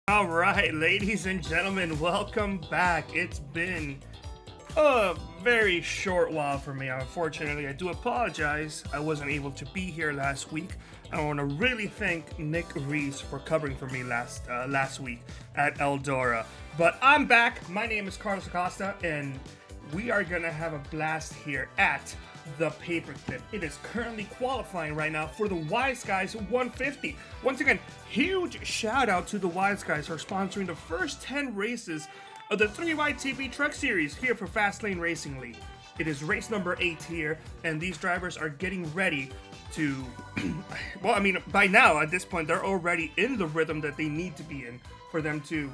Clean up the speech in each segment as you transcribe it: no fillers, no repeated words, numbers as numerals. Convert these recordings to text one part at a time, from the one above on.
All right, ladies and gentlemen, welcome back. It's been a very short while for me. Unfortunately, I do apologize. I wasn't able to be here last week. I want to really thank Nick Reese for covering for me last week at Eldora. But I'm back. My name is Carlos Acosta, and we are gonna have a blast here at the Paperclip. It is currently qualifying right now for the Guyz 150. Once again, huge shout out to the Guyz for sponsoring the first 10 races of the 3YTV Truck Series here for Fastlane Racing League. It is race number 8 here, and these drivers are getting ready to, well, I mean, by now, at this point, they're already in the rhythm that they need to be in for them to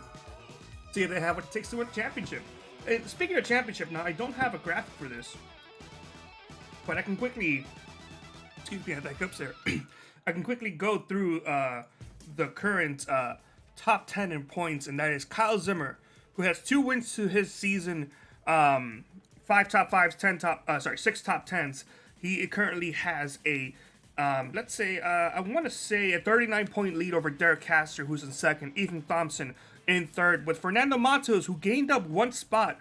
see if they have what it takes to win a championship. And speaking of championship, now, I don't have a graphic for this, but I can quickly, excuse me, I had hiccups there. I can quickly go through the current top 10 in points, and that is Kyle Zimmer, who has 2 wins to his season, 5 top 5s, 6 top 10s. He currently has a, let's say, I want to say a 39-point lead over Derek Castor, who's in second, Ethan Thompson in third, with Fernando Matos, who gained up 1 spot,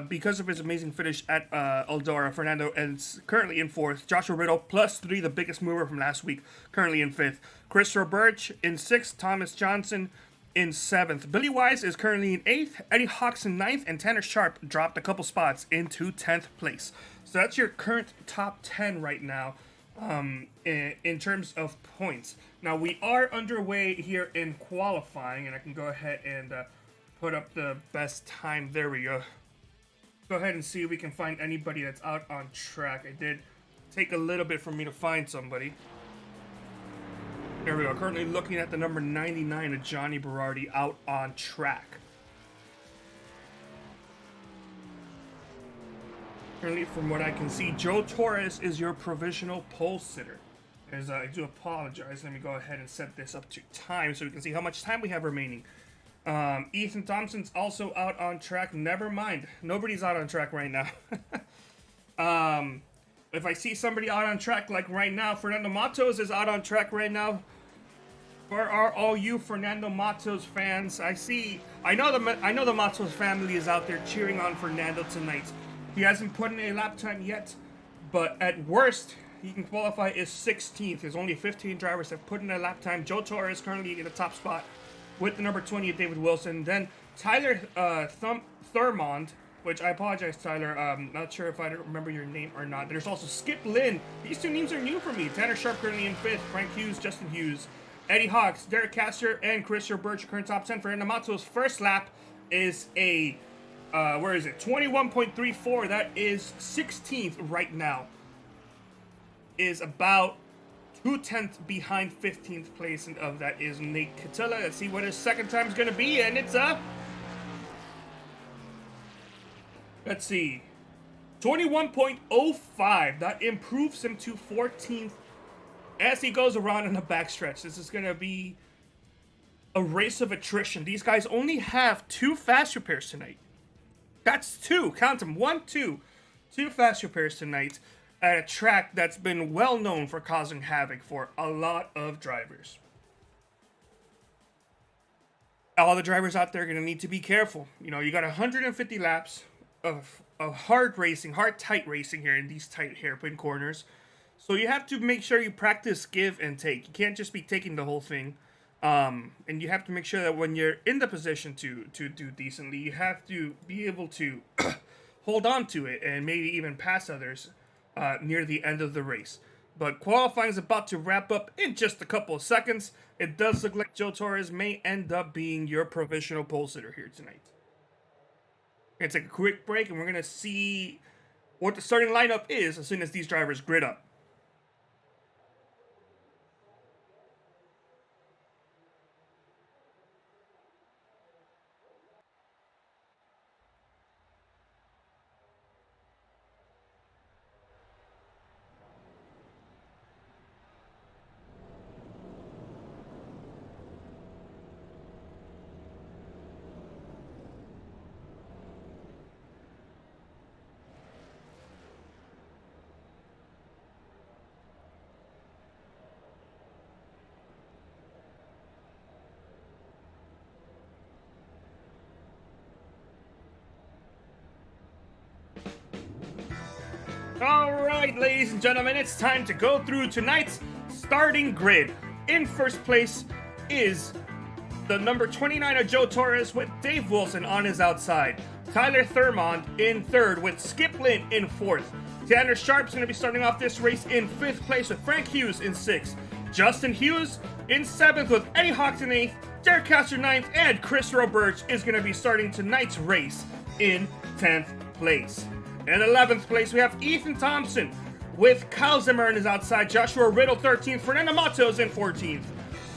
because of his amazing finish at Eldora. Fernando is currently in 4th. Joshua Riddle, +3, the biggest mover from last week, currently in 5th. Christopher Birch in 6th. Thomas Johnson in 7th. Billy Wise is currently in 8th. Eddie Hawks in 9th. And Tanner Sharp dropped a couple spots into 10th place. So that's your current top 10 right now in terms of points. Now, we are underway here in qualifying, and I can go ahead and put up the best time. There we go. Go ahead and see if we can find anybody that's out on track. It did take a little bit for me to find somebody. There we go. Currently looking at the number 99 of Johnny Berardi out on track. Currently, from what I can see, Joe Torres is your provisional pole sitter. As I do apologize, let me go ahead and set this up to time so we can see how much time we have remaining. Ethan Thompson's also out on track. Never mind. Nobody's out on track right now. If I see somebody out on track like right now, Fernando Matos is out on track right now. Where are all you Fernando Matos fans? I know the Matos family is out there cheering on Fernando tonight. He hasn't put in a lap time yet, but at worst, he can qualify as 16th. There's only 15 drivers that have put in a lap time. Joe Torres currently in the top spot with the number 20 of David Wilson. Then Tyler Thurmond, which I apologize, Tyler. Not sure if I remember your name or not. There's also Skip Lynn. These 2 names are new for me. Tanner Sharp currently in 5th. Frank Hughes, Justin Hughes, Eddie Hawks, Derek Castor, and Christopher Birch, current top 10. Fernando Matos' first lap is a, 21.34. That is 16th right now. Is about 2/10 behind 15th place, and of that is Nate Catilla. Let's see what his second time is going to be, and it's let's see, 21.05. That improves him to 14th as he goes around in the backstretch. This is going to be a race of attrition. These guys only have 2 fast repairs tonight. That's 2. Count them. 1, 2. 2 fast repairs tonight at a track that's been well known for causing havoc for a lot of drivers. All the drivers out there are going to need to be careful. You know, you got 150 laps of hard racing, tight racing here in these tight hairpin corners. So you have to make sure you practice give and take. You can't just be taking the whole thing. And you have to make sure that when you're in the position to do decently, you have to be able to hold on to it and maybe even pass others near the end of the race. But qualifying is about to wrap up in just a couple of seconds. It does look like Joe Torres may end up being your provisional pole sitter here tonight. We're going to take a quick break, and we're going to see what the starting lineup is as soon as these drivers grid up. Alright, ladies and gentlemen, it's time to go through tonight's starting grid. In first place is the number 29 of Joe Torres with Dave Wilson on his outside. Tyler Thurmond in third with Skip Lynn in fourth. Tanner Sharp's going to be starting off this race in fifth place with Frank Hughes in sixth. Justin Hughes in seventh with Eddie Hawks in eighth. Derek Castor ninth, and Chris Roberts is going to be starting tonight's race in 10th place. In 11th place, we have Ethan Thompson with Kyle Zimmer on his outside. Joshua Riddle 13th, Fernando Matos in 14th.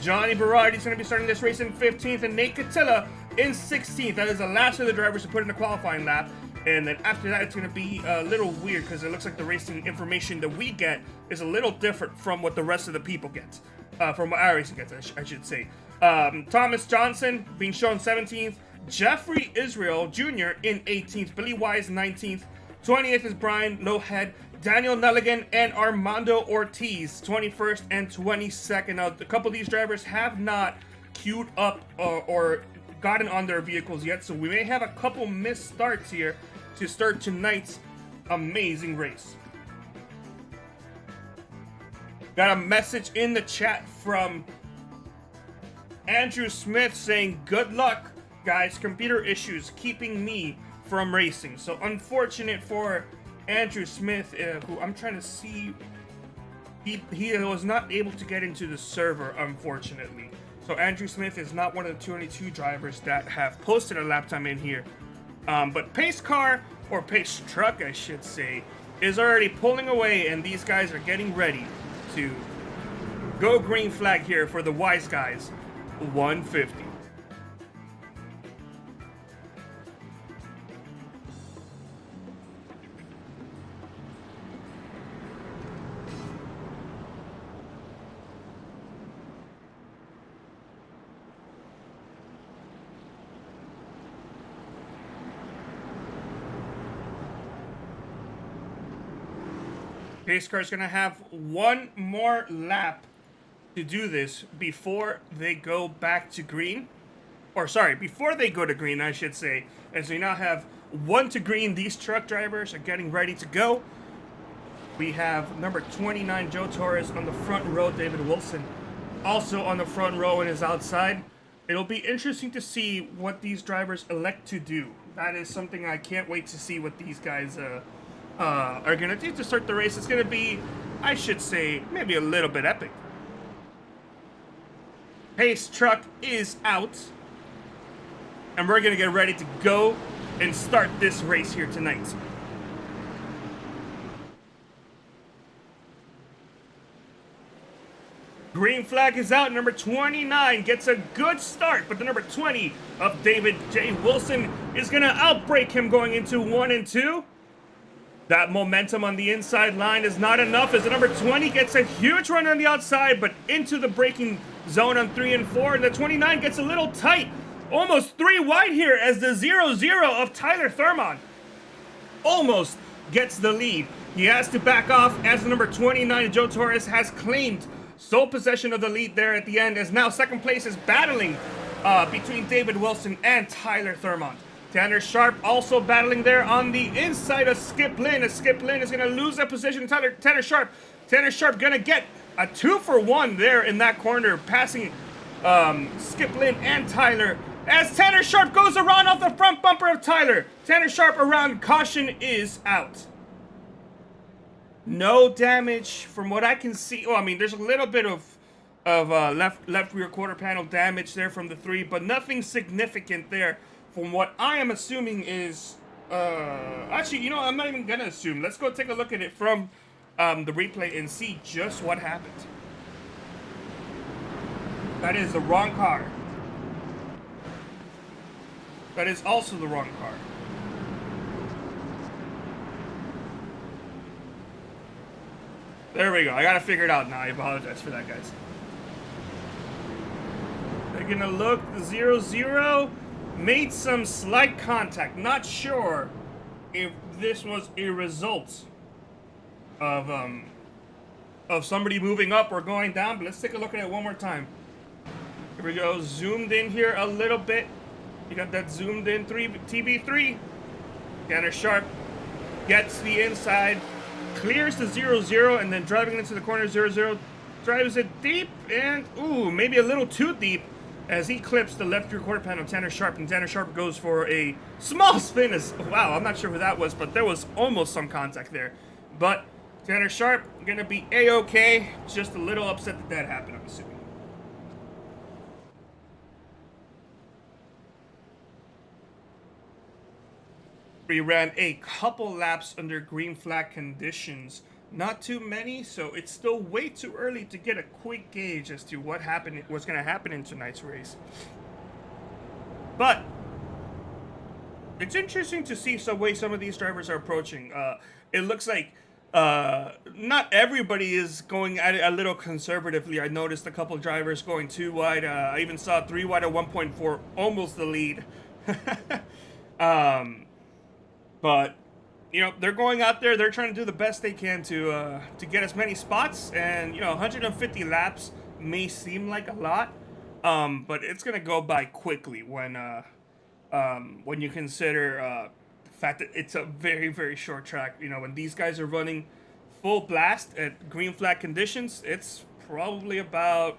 Johnny Berardi is going to be starting this race in 15th, and Nate Catilla in 16th. That is the last of the drivers to put in the qualifying lap. And then after that, it's going to be a little weird because it looks like the racing information that we get is a little different from what the rest of the people get. From what our racing gets, I should say. Thomas Johnson being shown 17th. Jeffrey Israel Jr. in 18th. Billy Wise 19th. 20th is Brian Lowhead. Daniel Nelligan and Armando Ortiz 21st and 22nd. Now, a couple of these drivers have not queued up or gotten on their vehicles yet, so we may have a couple missed starts here to start tonight's amazing race. Got a message in the chat from Andrew Smith saying, "Good luck, guys. Computer issues keeping me from racing." So unfortunate for Andrew Smith, who I'm trying to see. He was not able to get into the server, unfortunately. So Andrew Smith is not one of the 222 drivers that have posted a lap time in here. But Pace Car, or Pace Truck, I should say, is already pulling away, and these guys are getting ready to go green flag here for the Wise Guys 150. Pace Car is going to have one more lap to do this before they go back to green. Or sorry, before they go to green, I should say. As we now have one to green, these truck drivers are getting ready to go. We have number 29, Joe Torres, on the front row. David Wilson also on the front row and is outside. It'll be interesting to see what these drivers elect to do. That is something I can't wait to see what these guys are going to do to start the race. It's going to be, I should say, maybe a little bit epic. Pace Truck is out, and we're going to get ready to go and start this race here tonight. Green flag is out. Number 29 gets a good start, but the number 20 of David J. Wilson is going to outbreak him going into 1 and 2. That momentum on the inside line is not enough as the number 20 gets a huge run on the outside, but into the braking zone on 3 and 4. And the 29 gets a little tight, almost 3 wide here as the 0-0 of Tyler Thurmond almost gets the lead. He has to back off as the number 29, Joe Torres, has claimed sole possession of the lead there at the end, as now second place is battling between David Wilson and Tyler Thurmond. Tanner Sharp also battling there on the inside of Skip Lynn, as Skip Lynn is going to lose that position. Tanner Sharp going to get a 2-for-1 there in that corner, passing Skip Lynn and Tyler, as Tanner Sharp goes around off the front bumper of Tyler. Tanner Sharp around, caution is out. No damage from what I can see. Well, I mean, there's a little bit of left rear quarter panel damage there from the 3, but nothing significant there. From what I am assuming is, actually, you know, I'm not even going to assume. Let's go take a look at it from the replay and see just what happened. That is the wrong car. That is also the wrong car. There we go. I got to figure it out now. I apologize for that, guys. Taking a look, the 0-0. Made some slight contact. Not sure if this was a result of somebody moving up or going down, but let's take a look at it one more time. Here we go. Zoomed in here a little bit. You got that zoomed in TB3. Tanner Sharp gets the inside. clears the 0-0, and then driving into the corner 0-0, drives it deep, and ooh, maybe a little too deep, as he clips the left rear quarter panel of Tanner Sharp, and Tanner Sharp goes for a small spin. Wow, I'm not sure who that was, but there was almost some contact there. But Tanner Sharp gonna be A-okay, just a little upset that happened, I'm assuming. We ran a couple laps under green flag conditions. Not too many, so it's still way too early to get a quick gauge as to what's going to happen in tonight's race. But it's interesting to see some way some of these drivers are approaching. It looks like not everybody is going at it a little conservatively. I noticed a couple drivers going too wide. I even saw 3 wide at 1.4, almost the lead. But you know, they're going out there, they're trying to do the best they can to get as many spots, and you know, 150 laps may seem like a lot, but it's gonna go by quickly when you consider the fact that it's a very, very short track. You know, when these guys are running full blast at green flag conditions, it's probably about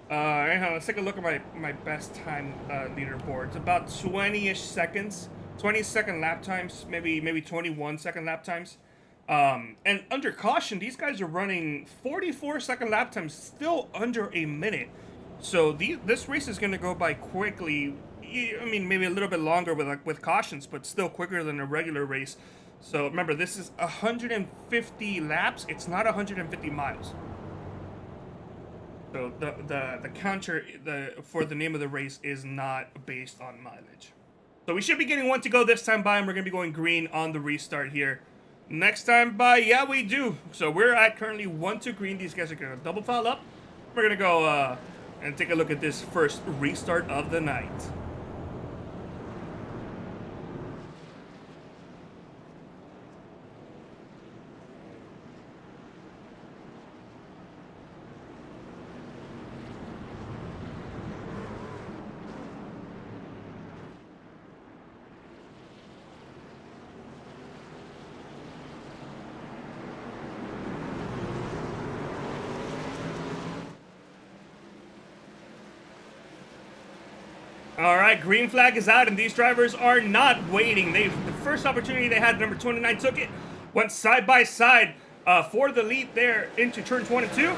let's take a look at my best time leaderboard. It's about 20-ish seconds. 20-second lap times, maybe 21-second lap times. And under caution, these guys are running 44-second lap times, still under a minute. So this race is going to go by quickly. I mean, maybe a little bit longer with cautions, but still quicker than a regular race. So remember, this is 150 laps. It's not 150 miles. So the counter for the name of the race is not based on mileage. So we should be getting one to go this time by, and we're going to be going green on the restart here. Next time by, yeah, we do. So we're at currently 1 to green. These guys are going to double foul up. We're going to go and take a look at this first restart of the night. All right, green flag is out, and these drivers are not waiting. The first opportunity they had, number 29 took it, went side by side for the lead there into turns 1 and 2.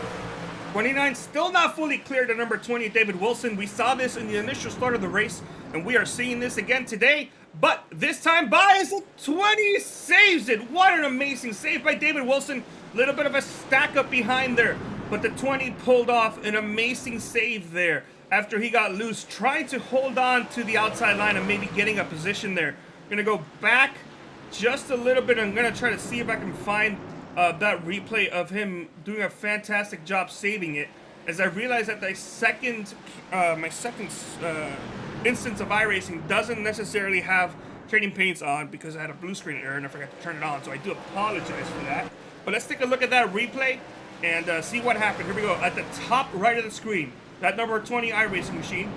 29 still not fully cleared to number 20, David Wilson. We saw this in the initial start of the race, and we are seeing this again today. But this time by, as the 20 saves it. What an amazing save by David Wilson. A little bit of a stack up behind there, but the 20 pulled off an amazing save there after he got loose, trying to hold on to the outside line and maybe getting a position there. Gonna go back just a little bit. I'm gonna try to see if I can find that replay of him doing a fantastic job saving it, as I realize that my second instance of iRacing doesn't necessarily have trading paints on because I had a blue screen error and I forgot to turn it on, so I do apologize for that. But let's take a look at that replay and see what happened. Here we go. At the top right of the screen, that number 20 iRacing machine.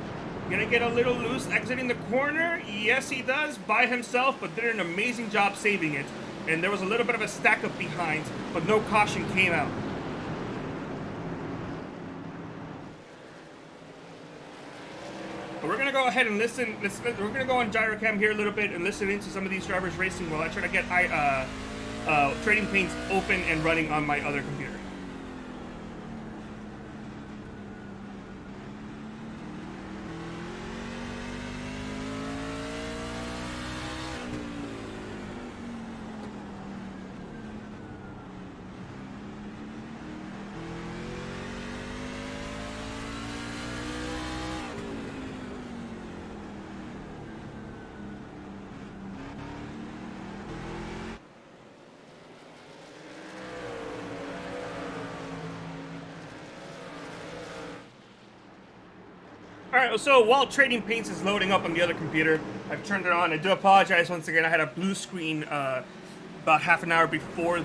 Gonna get a little loose exiting the corner. Yes, he does, by himself, but did an amazing job saving it. And there was a little bit of a stack up behind, but no caution came out. But we're gonna go ahead and listen. We're gonna go on gyrocam here a little bit and listen into some of these drivers racing while I try to get trading paints open and running on my other computer. Alright, so while Trading Paints is loading up on the other computer, I've turned it on. I do apologize once again. I had a blue screen about half an hour before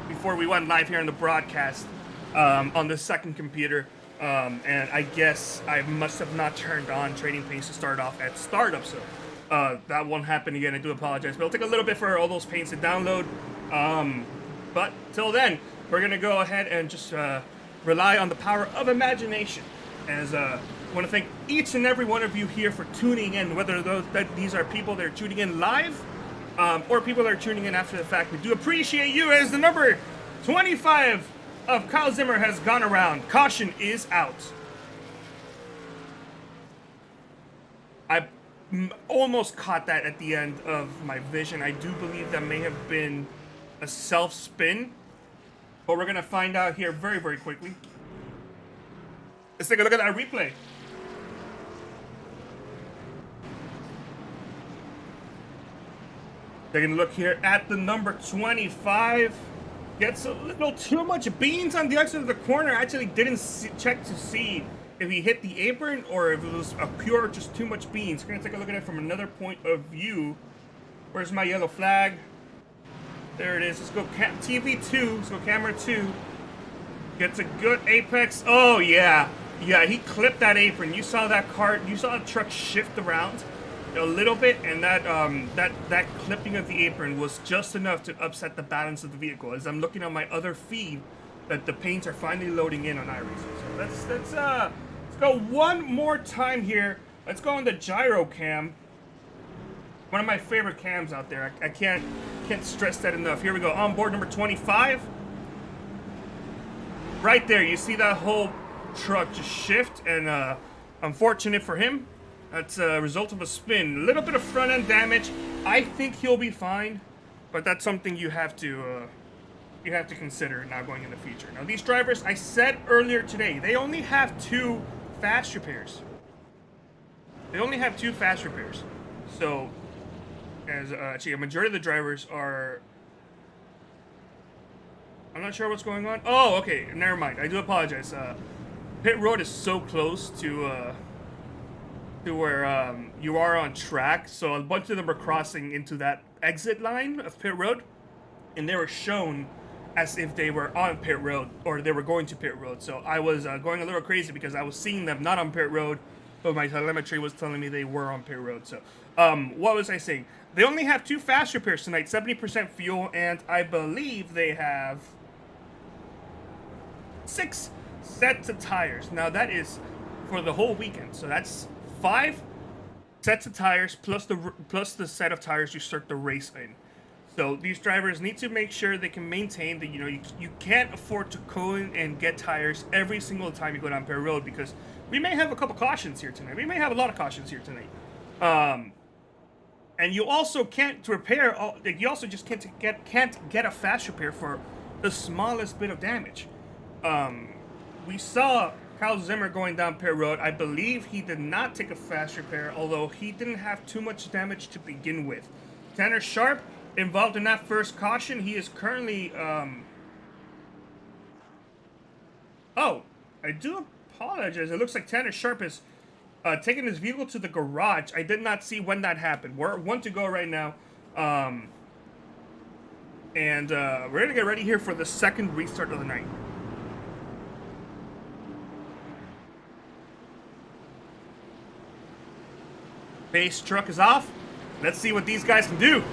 before we went live here in the broadcast on the second computer. And I guess I must have not turned on Trading Paints to start off at startup, so that won't happen again. I do apologize, but it'll take a little bit for all those paints to download. But till then, we're gonna go ahead and just rely on the power of imagination. As I want to thank each and every one of you here for tuning in, whether these are people that are tuning in live or people that are tuning in after the fact. We do appreciate you, as the number 25 of Kyle Zimmer has gone around. Caution is out. I almost caught that at the end of my vision. I do believe that may have been a self-spin, but we're going to find out here very, very quickly. Let's take a look at that replay. Taking a look here at the number 25. Gets a little too much beans on the exit of the corner. Actually didn't check to see if he hit the apron or if it was a pure just too much beans. We're going to take a look at it from another point of view. Where's my yellow flag? There it is. Let's go TV2. Let's go camera 2. Gets a good apex. Oh, yeah. Yeah, he clipped that apron. You saw that cart. You saw the truck shift around a little bit, and that clipping of the apron was just enough to upset the balance of the vehicle. As I'm looking on my other feed, that the paints are finally loading in on iRacing. So let's go one more time here. Let's go on the gyro cam. One of my favorite cams out there. I can't stress that enough. Here we go. On board number 25. Right there, you see that whole truck just shift, and unfortunate for him. That's a result of a spin. A little bit of front end damage. I think he'll be fine, but that's something you have to consider now going in the future. Now these drivers, I said earlier today, they only have 2 fast repairs. They only have 2 fast repairs. So, as actually a majority of the drivers are. I'm not sure what's going on. Oh, okay, never mind. I do apologize. Pit road is so close to where you are on track, so a bunch of them are crossing into that exit line of pit road, and they were shown as if they were on pit road, or they were going to pit road. So I was going a little crazy because I was seeing them not on pit road, but my telemetry was telling me they were on pit road. So what was I saying? They only have 2 fast repairs tonight, 70% fuel, and I believe they have 6 sets of tires. Now that is for the whole weekend, so that's 5 sets of tires plus the set of tires you start the race in. So these drivers need to make sure they can maintain that, you can't afford to go in and get tires every single time you go down pit road, because we may have a couple cautions here tonight. We may have a lot of cautions here tonight. And you also can't repair. You also just can't get a fast repair for the smallest bit of damage. We saw Kyle Zimmer going down pit road. I believe he did not take a fast repair, although he didn't have too much damage to begin with. Tanner Sharp involved in that first caution. He is currently oh, I do apologize. It looks like Tanner Sharp is taking his vehicle to the garage. I did not see when that happened. We're 1 to go right now. And we're going to get ready here for the second restart of the night. Base truck is off. Let's see what these guys can do.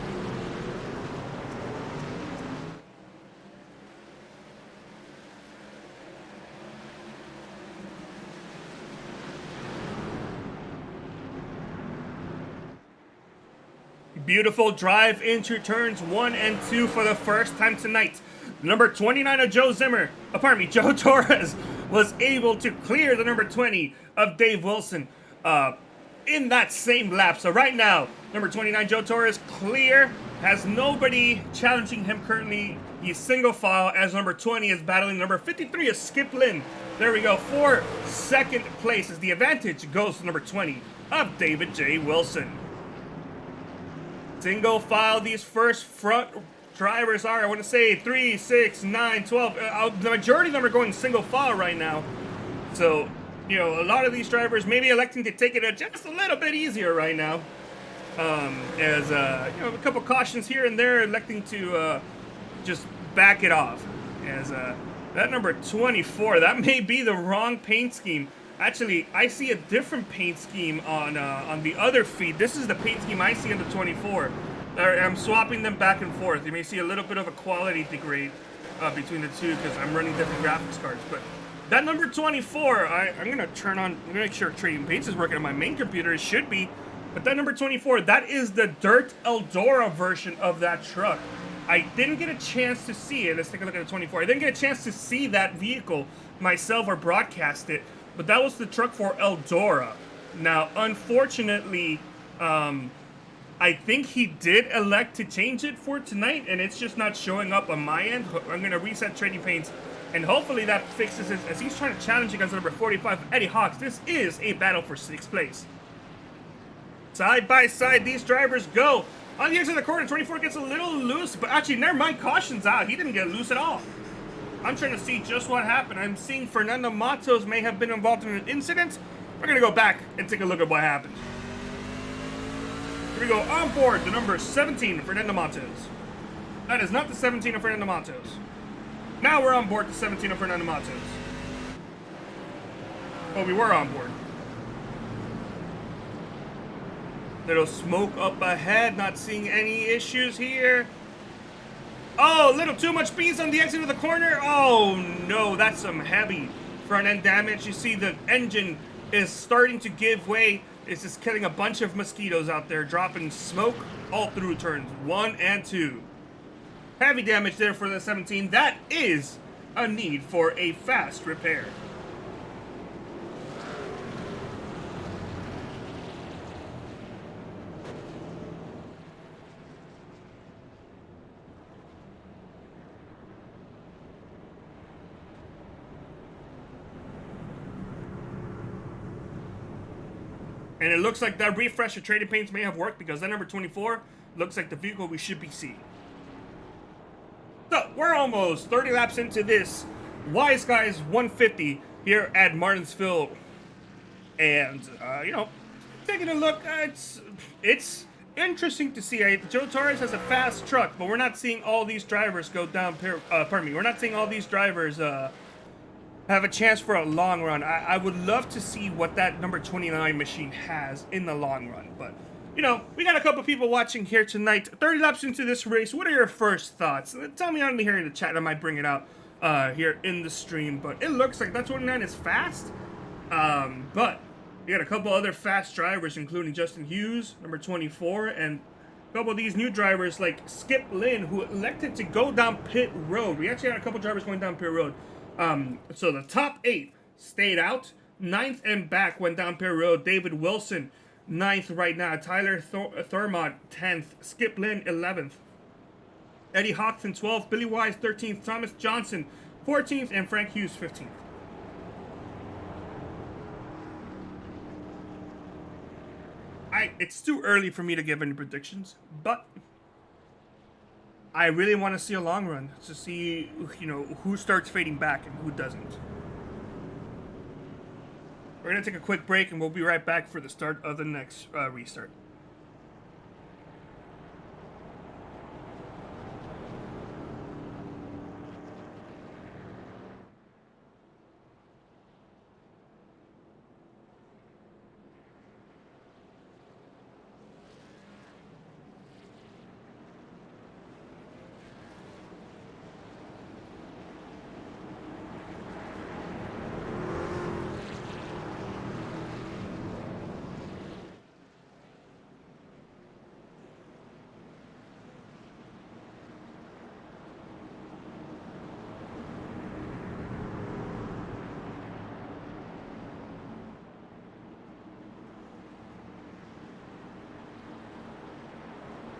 Beautiful drive into turns 1 and 2 for the first time tonight. Number 29 of Joe Torres was able to clear the number 20 of Dave Wilson in that same lap. So right now, number 29 Joe Torres clear, has nobody challenging him currently. He's single file as number 20 is battling number 53 of Skip Lynn. There we go. For second place as the advantage goes to number 20 of David J. Wilson. Single file, these first front drivers are, I want to say, 3, 6, 9, 12. The majority of them are going single file right now. So, a lot of these drivers may be electing to take it just a little bit easier right now. As, a couple cautions here and there, electing to just back it off. As that number 24, that may be the wrong paint scheme. Actually, I see a different paint scheme on the other feed. This is the paint scheme I see on the 24. I'm swapping them back and forth. You may see a little bit of a quality degrade between the two because I'm running different graphics cards. But that number 24, I'm gonna turn on. I'm gonna make sure Trading Paints is working on my main computer. It should be. But that number 24, that is the Dirt Eldora version of that truck. I didn't get a chance to see it. Let's take a look at the 24. I didn't get a chance to see that vehicle myself or broadcast it, but that was the truck for Eldora. Now, unfortunately, I think he did elect to change it for tonight, and it's just not showing up on my end. I'm going to reset Trading Paints, and hopefully that fixes it, as he's trying to challenge against number 45, Eddie Hawks. This is a battle for 6th place. Side by side, these drivers go. On the exit of the corner, 24 gets a little loose, but actually, never mind, caution's out. He didn't get loose at all. I'm trying to see just what happened. I'm seeing Fernando Matos may have been involved in an incident. We're going to go back and take a look at what happened. Here we go, on board the number 17, Fernando Matos. That is not the 17 of Fernando Matos. Now we're on board the 17 of Fernando Matos. Well, we were on board. Little smoke up ahead, not seeing any issues here. Oh, a little too much beans on the exit of the corner. Oh no, that's some heavy front end damage. You see the engine is starting to give way. It's just killing a bunch of mosquitoes out there, dropping smoke all through turns 1 and 2. Heavy damage there for the 17. That is a need for a fast repair. And it looks like that refresh of Trading Paints may have worked, because that number 24 looks like the vehicle we should be seeing. So, we're almost 30 laps into this Guyz 150 here at Martinsville. And, you know, taking a look, it's interesting to see. Joe Torres has a fast truck, but we're not seeing all these drivers go down, we're not seeing all these drivers, have a chance for a long run. I would love to see what that number 29 machine has in the long run. But, you know, we got a couple people watching here tonight. 30 laps into this race. What are your first thoughts? Tell me on here in the chat. I might bring it out here in the stream. But it looks like that 29 is fast. But we got a couple other fast drivers, including Justin Hughes, number 24, and a couple of these new drivers like Skip Lynn, who elected to go down pit road. We actually had a couple drivers going down pit road. So the top 8 stayed out. 9th and back went down pit road. David Wilson, 9th right now. Tyler Thurmond, 10th. Skip Lynn, 11th. Eddie Hawkson, 12th. Billy Wise, 13th. Thomas Johnson, 14th. And Frank Hughes, 15th. It's too early for me to give any predictions, but I really want to see a long run to see, you know, who starts fading back and who doesn't. We're going to take a quick break, and we'll be right back for the start of the next restart.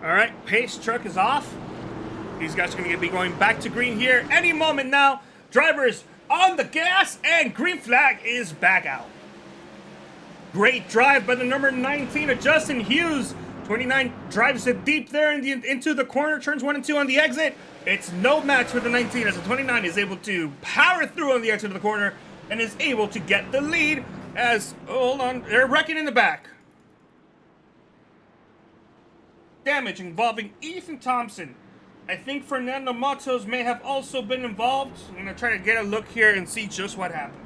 All right, pace truck is off. These guys are going to be going back to green here any moment now. Drivers on the gas, and green flag is back out. Great drive by the number 19 of Justin Hughes. 29 drives it deep there into the corner, turns 1 and 2 on the exit. It's no match for the 19, as the 29 is able to power through on the exit of the corner and is able to get the lead as, hold on, they're wrecking in the back. Damage involving Ethan Thompson. I think Fernando Matos may have also been involved. I'm going to try to get a look here and see just what happened.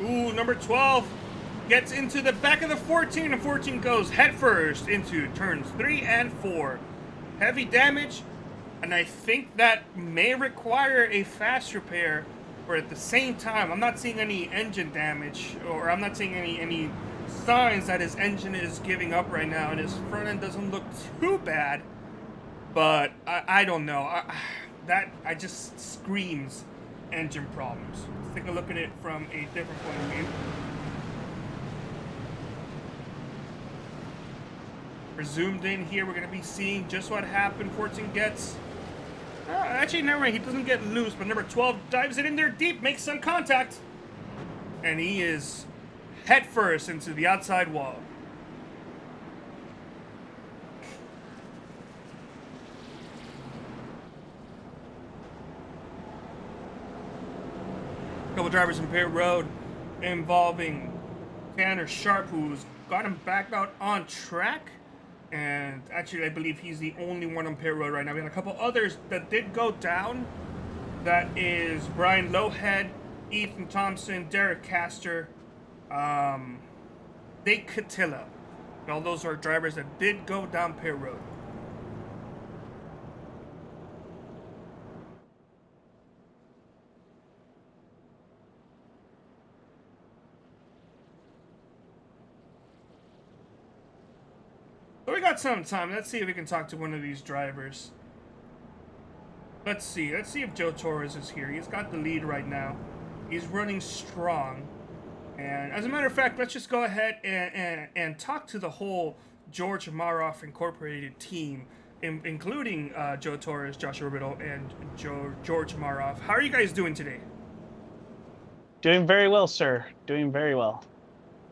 Ooh, number 12 gets into the back of the 14, and 14 goes headfirst into turns 3 and 4. Heavy damage, and I think that may require a fast repair, but at the same time, I'm not seeing any engine damage, or I'm not seeing any signs that his engine is giving up right now, and his front end doesn't look too bad, but I don't know. That just screams engine problems. Let's take a look at it from a different point of view. We're zoomed in here. We're going to be seeing just what happened. 14 gets... actually, never mind. He doesn't get loose, but number 12 dives it in there deep, makes some contact. And he is head first into the outside wall. Couple drivers in pit road involving Tanner Sharp, who's got him back out on track. And actually, I believe he's the only one on pit road right now. We had a couple others that did go down. That is Brian Lowhead, Ethan Thompson, Derek Castor, Nate Catilla. All those are drivers that did go down pit road. So we got some time. Let's see if we can talk to one of these drivers. Let's see if Joe Torres is here. He's got the lead right now. He's running strong. And as a matter of fact, let's just go ahead and talk to the whole George Maroff Incorporated team, including Joe Torres, Joshua Riddle, and George Maroff. How are you guys doing today? Doing very well, sir. Doing very well.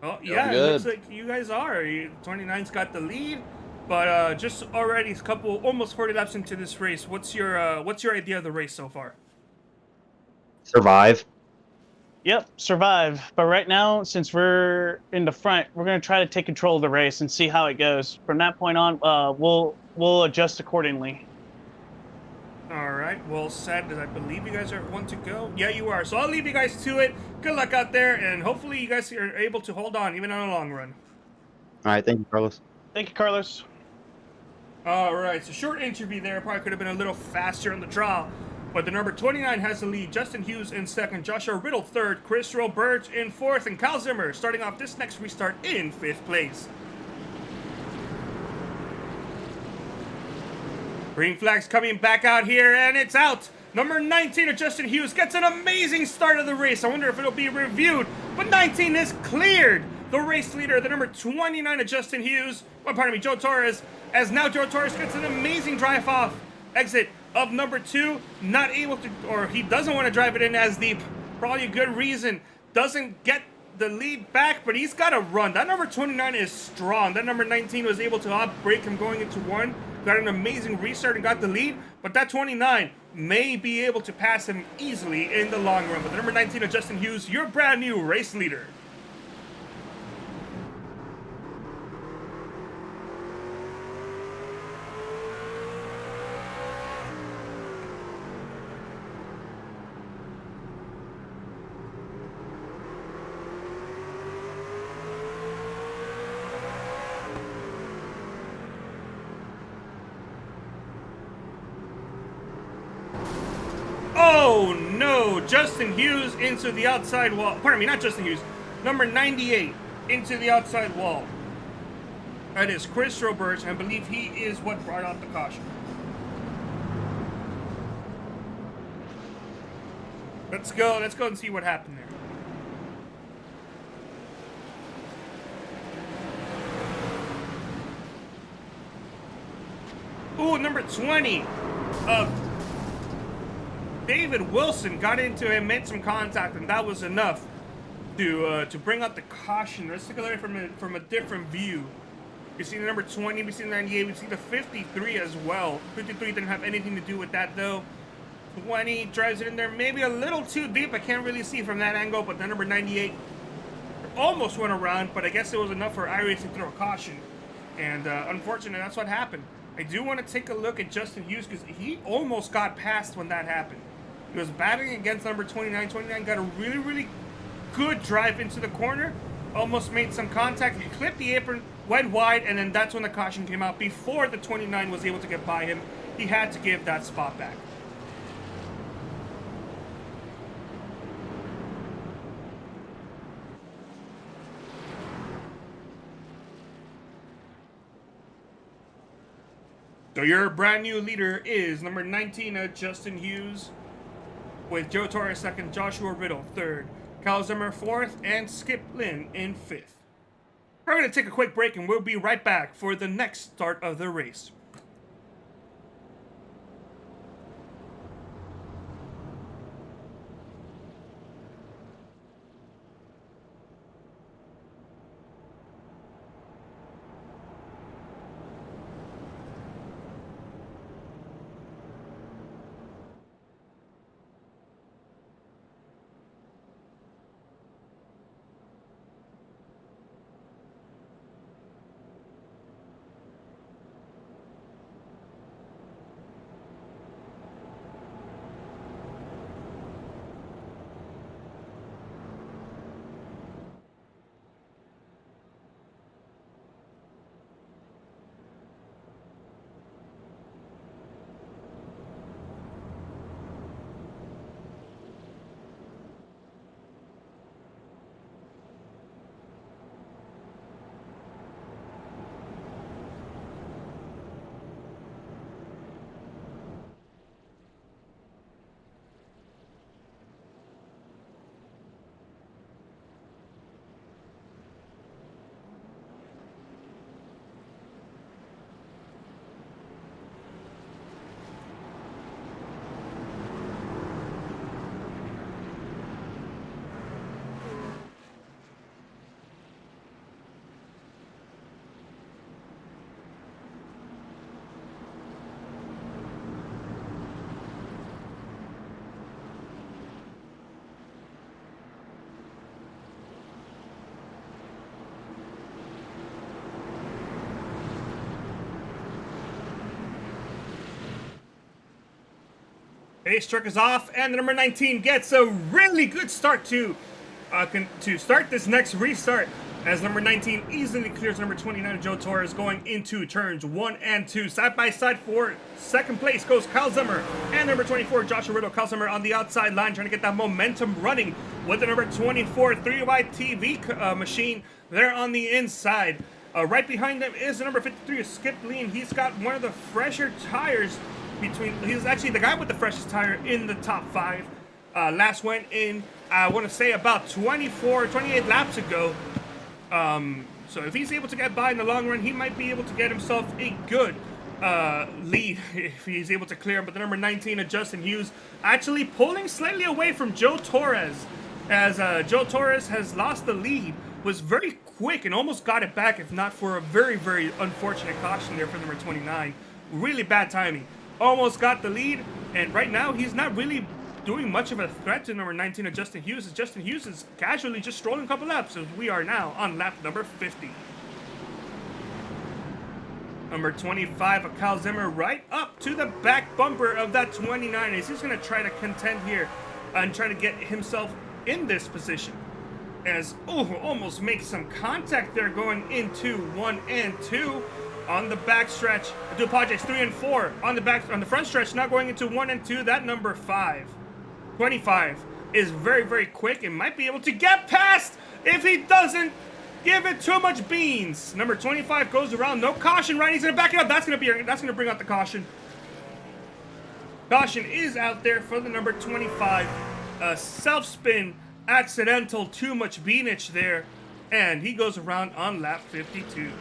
Oh, yeah, it looks like you guys are. 29's got the lead, but just already almost 40 laps into this race. What's your idea of the race so far? Survive. Yep, survive. But right now, since we're in the front, we're going to try to take control of the race and see how it goes. From that point on, we'll adjust accordingly. All right, well said. I believe you guys are one to go. Yeah, you are. So I'll leave you guys to it. Good luck out there, and hopefully you guys are able to hold on, even on a long run. All right, thank you, Carlos. Thank you, Carlos. All right, so short interview there. Probably could have been a little faster on the draw, but the number 29 has the lead. Justin Hughes in second, Joshua Riddle third, Chris Roberts in fourth, and Kyle Zimmer starting off this next restart in fifth place. Green flag's coming back out here, and it's out. Number 19 of Justin Hughes gets an amazing start of the race. I wonder if it'll be reviewed, but 19 is cleared. The race leader, the number 29 of Justin Hughes, Joe Torres, as now Joe Torres gets an amazing drive-off exit of number 2. Not able to, or he doesn't want to drive it in as deep. Probably a good reason. Doesn't get the lead back, but he's got to run. That number 29 is strong. That number 19 was able to outbrake him going into 1. Got an amazing restart and got the lead, but that 29 may be able to pass him easily in the long run. But the number 19 of Justin Hughes, your brand new race leader. Oh no, Justin Hughes into the outside wall. Pardon me, not Justin Hughes. Number 98 into the outside wall. That is Chris Roberts, and I believe he is what brought out the caution. Let's go and see what happened there. Ooh, number 20 of David Wilson got into him, made some contact, and that was enough to bring out the caution. Let's take a look from a different view. We see the number 20, we see the 98, we see the 53 as well. 53 didn't have anything to do with that though. 20 drives it in there, maybe a little too deep. I can't really see from that angle, but the number 98 almost went around, but I guess it was enough for iRacing to throw a caution. And unfortunately, that's what happened. I do want to take a look at Justin Hughes because he almost got passed when that happened. He was battling against number 29. 29 got a really, really good drive into the corner. Almost made some contact. He clipped the apron, went wide, and then that's when the caution came out. Before the 29 was able to get by him, he had to give that spot back. So your brand new leader is number 19, Justin Hughes, with Joe Torres second, Joshua Riddle third, Kyle Zimmer fourth, and Skip Lynn in fifth. We're going to take a quick break and we'll be right back for the next start of the race. Base truck is off, and the number 19 gets a really good start to start this next restart, as number 19 easily clears number 29, Joe Torres, going into turns 1 and 2. Side by side for second place goes Kyle Zimmer and number 24, Joshua Riddle. Kyle Zimmer on the outside line trying to get that momentum running with the number 24 3-wide TV machine there on the inside. Right behind them is the number 53, Skip Lean. He's got one of the fresher tires he's actually the guy with the freshest tire in the top 5. Last went in, I want to say about 28 laps ago. So if he's able to get by in the long run, he might be able to get himself a good lead if he's able to clear. But the number 19, Justin Hughes, actually pulling slightly away from Joe Torres, as Joe Torres has lost the lead. Was very quick and almost got it back, if not for a very, very unfortunate caution there for number 29. Really bad timing. Almost got the lead, and right now he's not really doing much of a threat to number 19, Justin Hughes, as Justin Hughes is casually just strolling a couple laps, as we are now on lap number 50. Number 25, Kyle Zimmer, right up to the back bumper of that 29, as he's going to try to contend here and try to get himself in this position. As, almost makes some contact there going into 1 and 2. On the back stretch, I do apologize, 3 and 4 on the front stretch, now going into 1 and 2. That number 25 is very, very quick and might be able to get past if he doesn't give it too much beans. Number 25 goes around, no caution, right? He's gonna back it up. That's gonna bring out the caution. Caution is out there for the number 25. Self spin, accidental, too much beanage there, and he goes around on lap 52.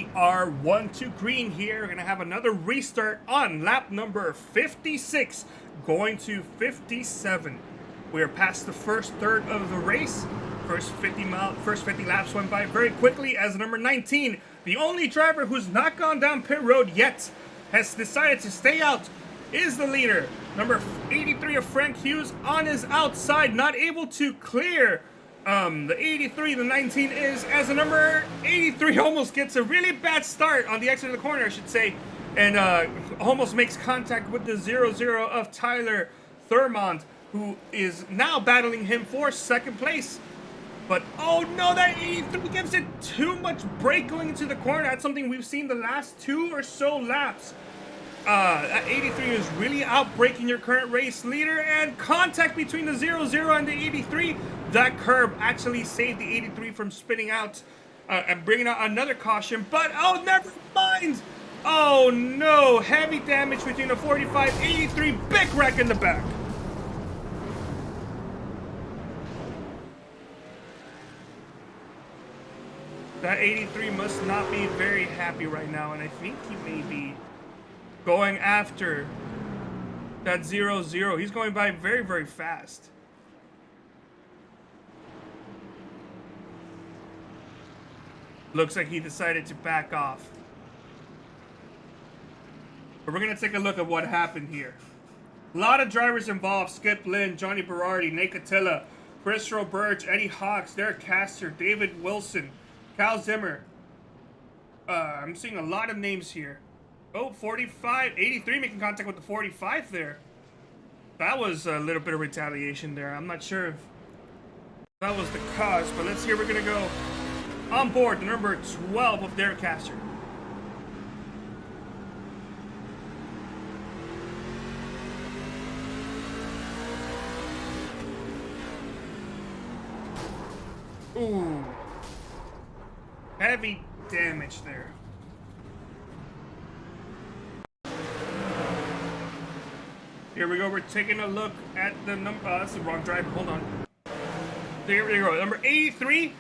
We are 1 to green here. We're going to have another restart on lap number 56, going to 57. We are past the first third of the race. First 50 laps went by very quickly as number 19, the only driver who's not gone down pit road yet, has decided to stay out, is the leader. Number 83 of Frank Hughes on his outside, not able to clear the 83, the 19 is, as the number 83 almost gets a really bad start on the exit of the corner, I should say, and almost makes contact with the 00 of Tyler Thurmond, who is now battling him for second place. But, oh no, that 83 gives it too much brake going into the corner. That's something we've seen the last 2 or so laps. That 83 is really outbraking your current race leader, and contact between the 00 and the 83. That curb actually saved the 83 from spinning out and bringing out another caution. But, oh, never mind. Oh no, heavy damage between the 45, 83, big wreck in the back. That 83 must not be very happy right now, and I think he may be going after that 00. He's going by very, very fast. Looks like he decided to back off. But we're going to take a look at what happened here. A lot of drivers involved. Skip Lynn, Johnny Berardi, Nate Catilla, Chris Roberge, Eddie Hawks, Derek Castor, David Wilson, Cal Zimmer. I'm seeing a lot of names here. Oh, 45, 83 making contact with the 45 there. That was a little bit of retaliation there. I'm not sure if that was the cause, but let's see. We're going to go on board the number 12 of Derek Castor. Ooh. Heavy damage there. Here we go. We're taking a look at the number. That's the wrong driver. Hold on. There we go. Number 83.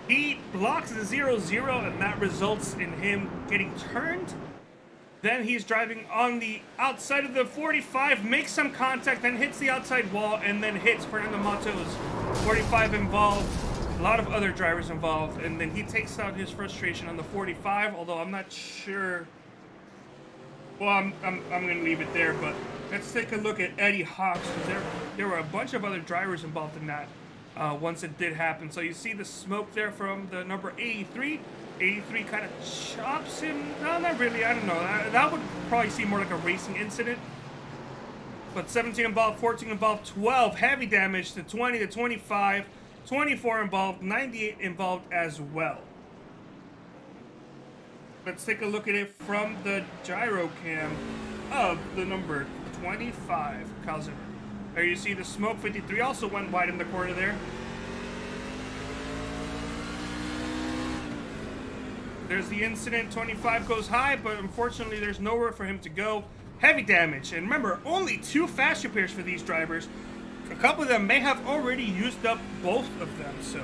He blocks the 00, and that results in him getting turned. Then he's driving on the outside of the 45, makes some contact, then hits the outside wall, and then hits Fernando Matos. 45 involved. A lot of other drivers involved, and then he takes out his frustration on the 45, although I'm not sure. Well, I'm going to leave it there, but let's take a look at Eddie Hawks. There were a bunch of other drivers involved in that once it did happen. So you see the smoke there from the number 83. 83 kind of chops him. No, not really. I don't know. That would probably seem more like a racing incident. But 17 involved, 14 involved, 12 heavy damage to 20 to 25. 24 involved, 98 involved as well. Let's take a look at it from the gyro cam of the number 25, Kyle Zimmer. There you see the smoke. 53 also went wide in the corner there. There's the incident. 25 goes high, but unfortunately there's nowhere for him to go. Heavy damage. And remember, only 2 fast repairs for these drivers. A couple of them may have already used up both of them, so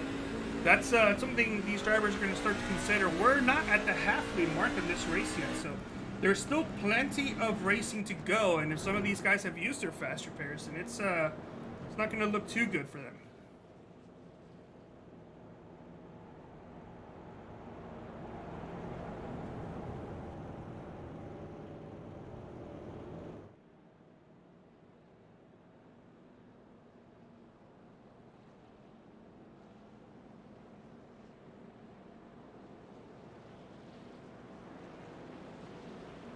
that's something these drivers are going to start to consider. We're not at the halfway mark of this race yet, so there's still plenty of racing to go, and if some of these guys have used their fast repairs, then it's not going to look too good for them.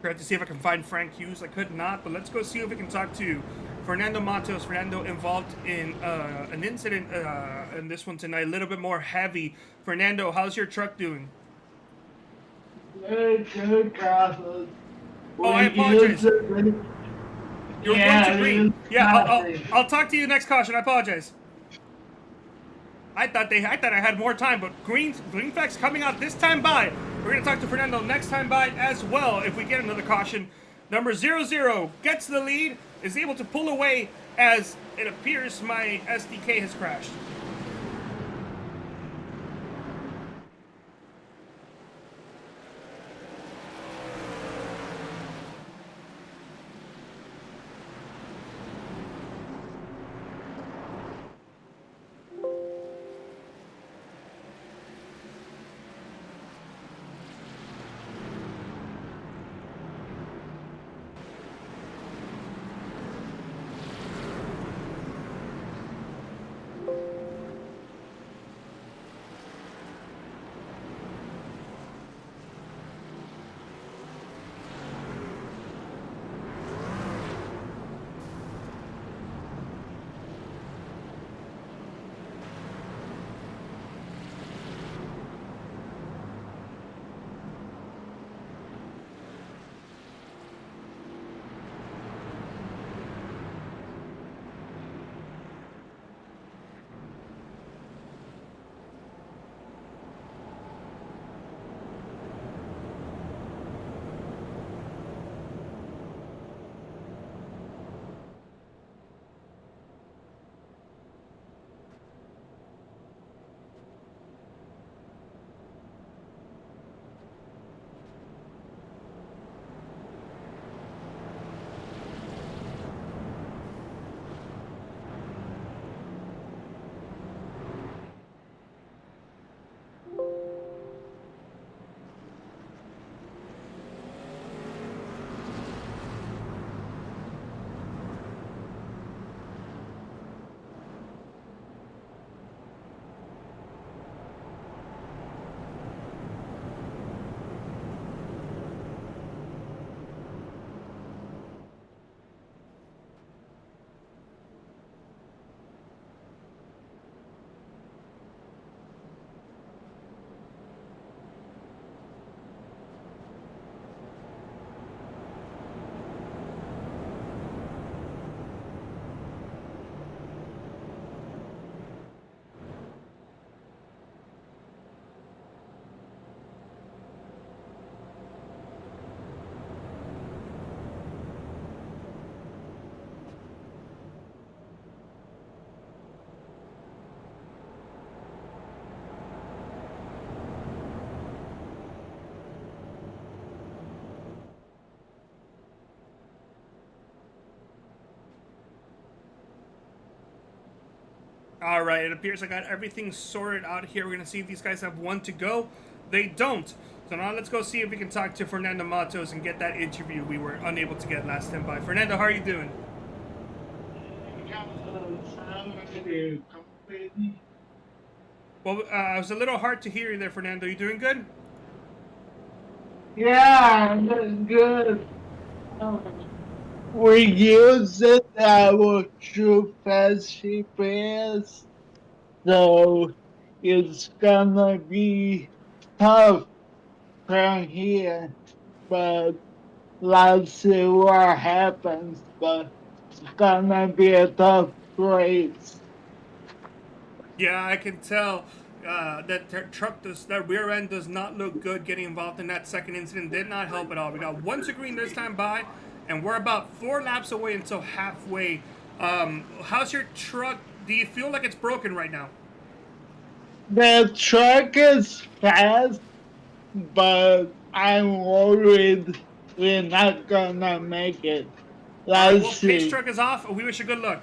Tried to see if I can find Frank Hughes. I could not, but let's go see if we can talk to Fernando Matos. Fernando involved in an incident in this one tonight, a little bit more heavy. Fernando, how's your truck doing? Good, Carlos. Oh, I apologize. You're going to green. Yeah, I'll talk to you next caution. I apologize. I thought I had more time, but green flags coming out this time by. We're going to talk to Fernando next time by as well if we get another caution. Number 00 gets the lead, is able to pull away as it appears my SDK has crashed. All right, it appears I got everything sorted out here. We're going to see if these guys have one to go. They don't. So now let's go see if we can talk to Fernando Matos and get that interview we were unable to get last time by. Fernando, how are you doing? Well, it was a little hard to hear you there, Fernando. You doing good? Yeah, that's good. We use it our true fancy prayers, so it's gonna be tough from here, but let's see what happens. But it's gonna be a tough race. Yeah, I can tell that that rear end does not look good. Getting involved in that second incident did not help at all. We got one to green this time by, and we're about 4 laps away until halfway. How's your truck? Do you feel like it's broken right now? The truck is fast, but I'm worried we're not gonna make it. All right, well, Let's pace see. truck is off. We wish you good luck.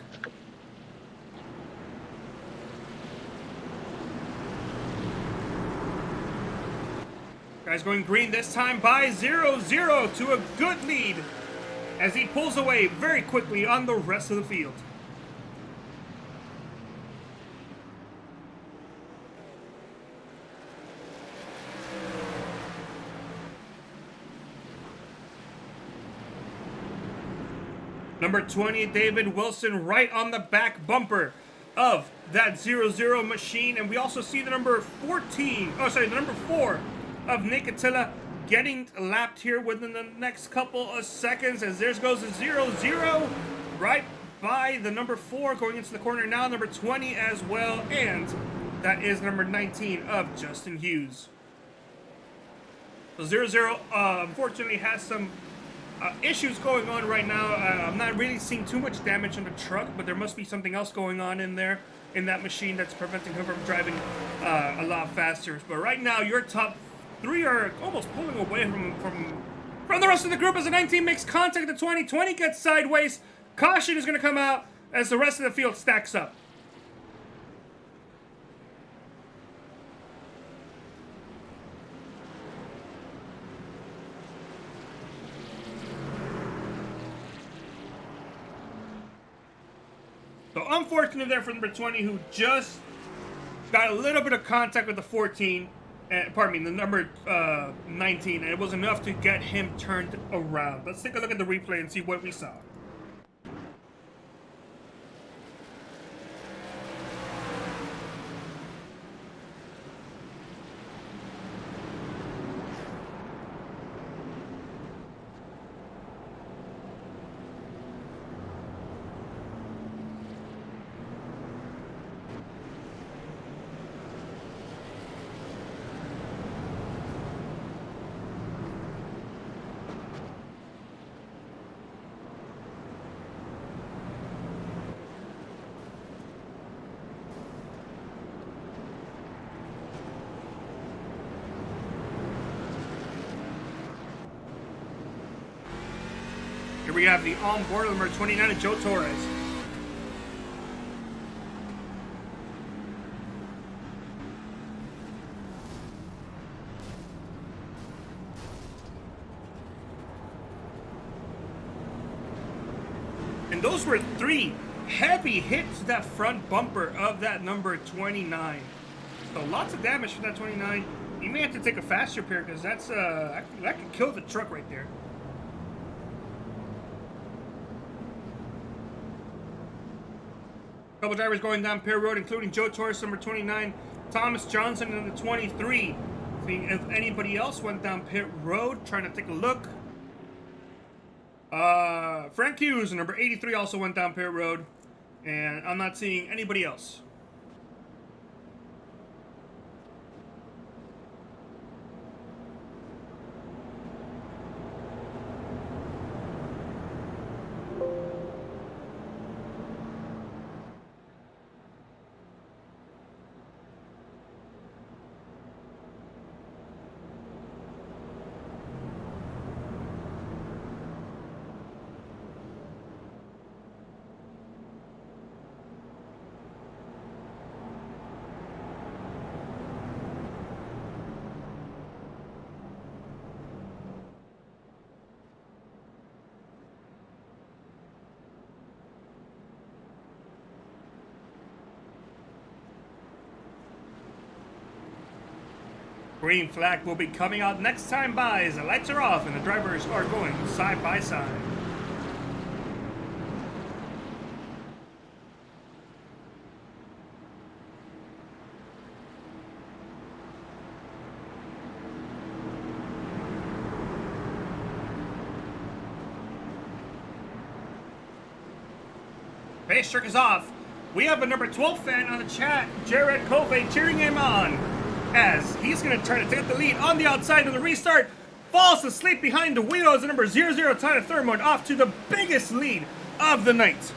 Guys going green this time by 0-0 to a good lead as he pulls away very quickly on the rest of the field. Number 20, David Wilson, right on the back bumper of that 0-0 machine. And we also see the number 14, the number 4 of Nick Attila getting lapped here within the next couple of seconds as there goes a 0-0 right by the number 4 going into the corner now, number 20 as well. And that is number 19 of Justin Hughes. So 0-0 unfortunately has some issues going on right now. I'm not really seeing too much damage on the truck, but there must be something else going on in there, in that machine, that's preventing him from driving a lot faster. But right now, your top 3 are almost pulling away from the rest of the group as the 19 makes contact with the 20. 20 gets sideways. Caution is going to come out as the rest of the field stacks up. So unfortunate there for number 20, who just got a little bit of contact with the 14, the number 19, and it was enough to get him turned around. Let's take a look at the replay and see what we saw. Here we have the on-board number 29, Joe Torres. And those were 3 heavy hits to that front bumper of that number 29. So lots of damage for that 29. You may have to take a fast repair because that could kill the truck right there. Couple drivers going down pit road, including Joe Torres, number 29, Thomas Johnson, and the 23. Seeing if anybody else went down pit road, trying to take a look. Frank Hughes, number 83, also went down pit road, and I'm not seeing anybody else. Green flag will be coming out next time by as the lights are off and the drivers are going side by side. Race trick is off. We have a number 12 fan on the chat, Jared Covey, cheering him on as he's going to try to take the lead on the outside of the restart. Falls asleep behind the wheel as the number 00 Tyler Thurmond off to the biggest lead of the night.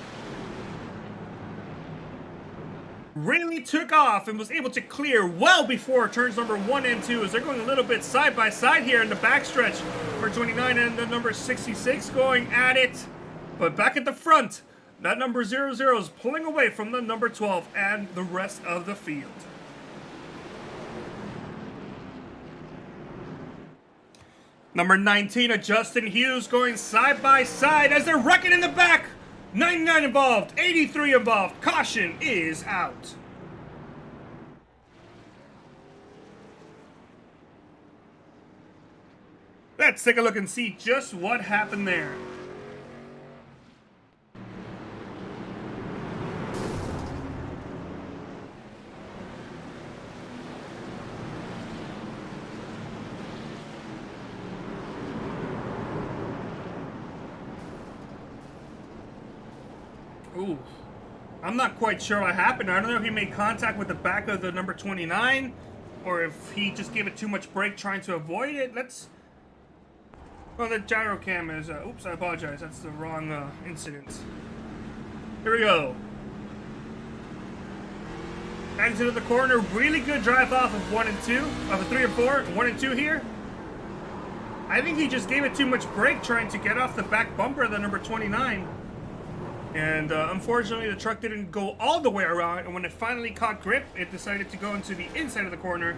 Really took off and was able to clear well before turns number 1 and 2 as they're going a little bit side by side here in the backstretch. Number 29 and the number 66 going at it. But back at the front, that number 00 is pulling away from the number 12 and the rest of the field. Number 19, Justin Hughes going side by side as they're wrecking in the back. 99 involved, 83 involved. Caution is out. Let's take a look and see just what happened there. Ooh, I'm not quite sure what happened. I don't know if he made contact with the back of the number 29 or if he just gave it too much brake trying to avoid it. Let's... Well, the gyro cam is... oops, I apologize. That's the wrong incident. Here we go. Exit of the corner. Really good drive off of 1 and 2. Of 3 and 4. 1 and 2 here. I think he just gave it too much brake trying to get off the back bumper of the number 29. And unfortunately, the truck didn't go all the way around, and when it finally caught grip, it decided to go into the inside of the corner.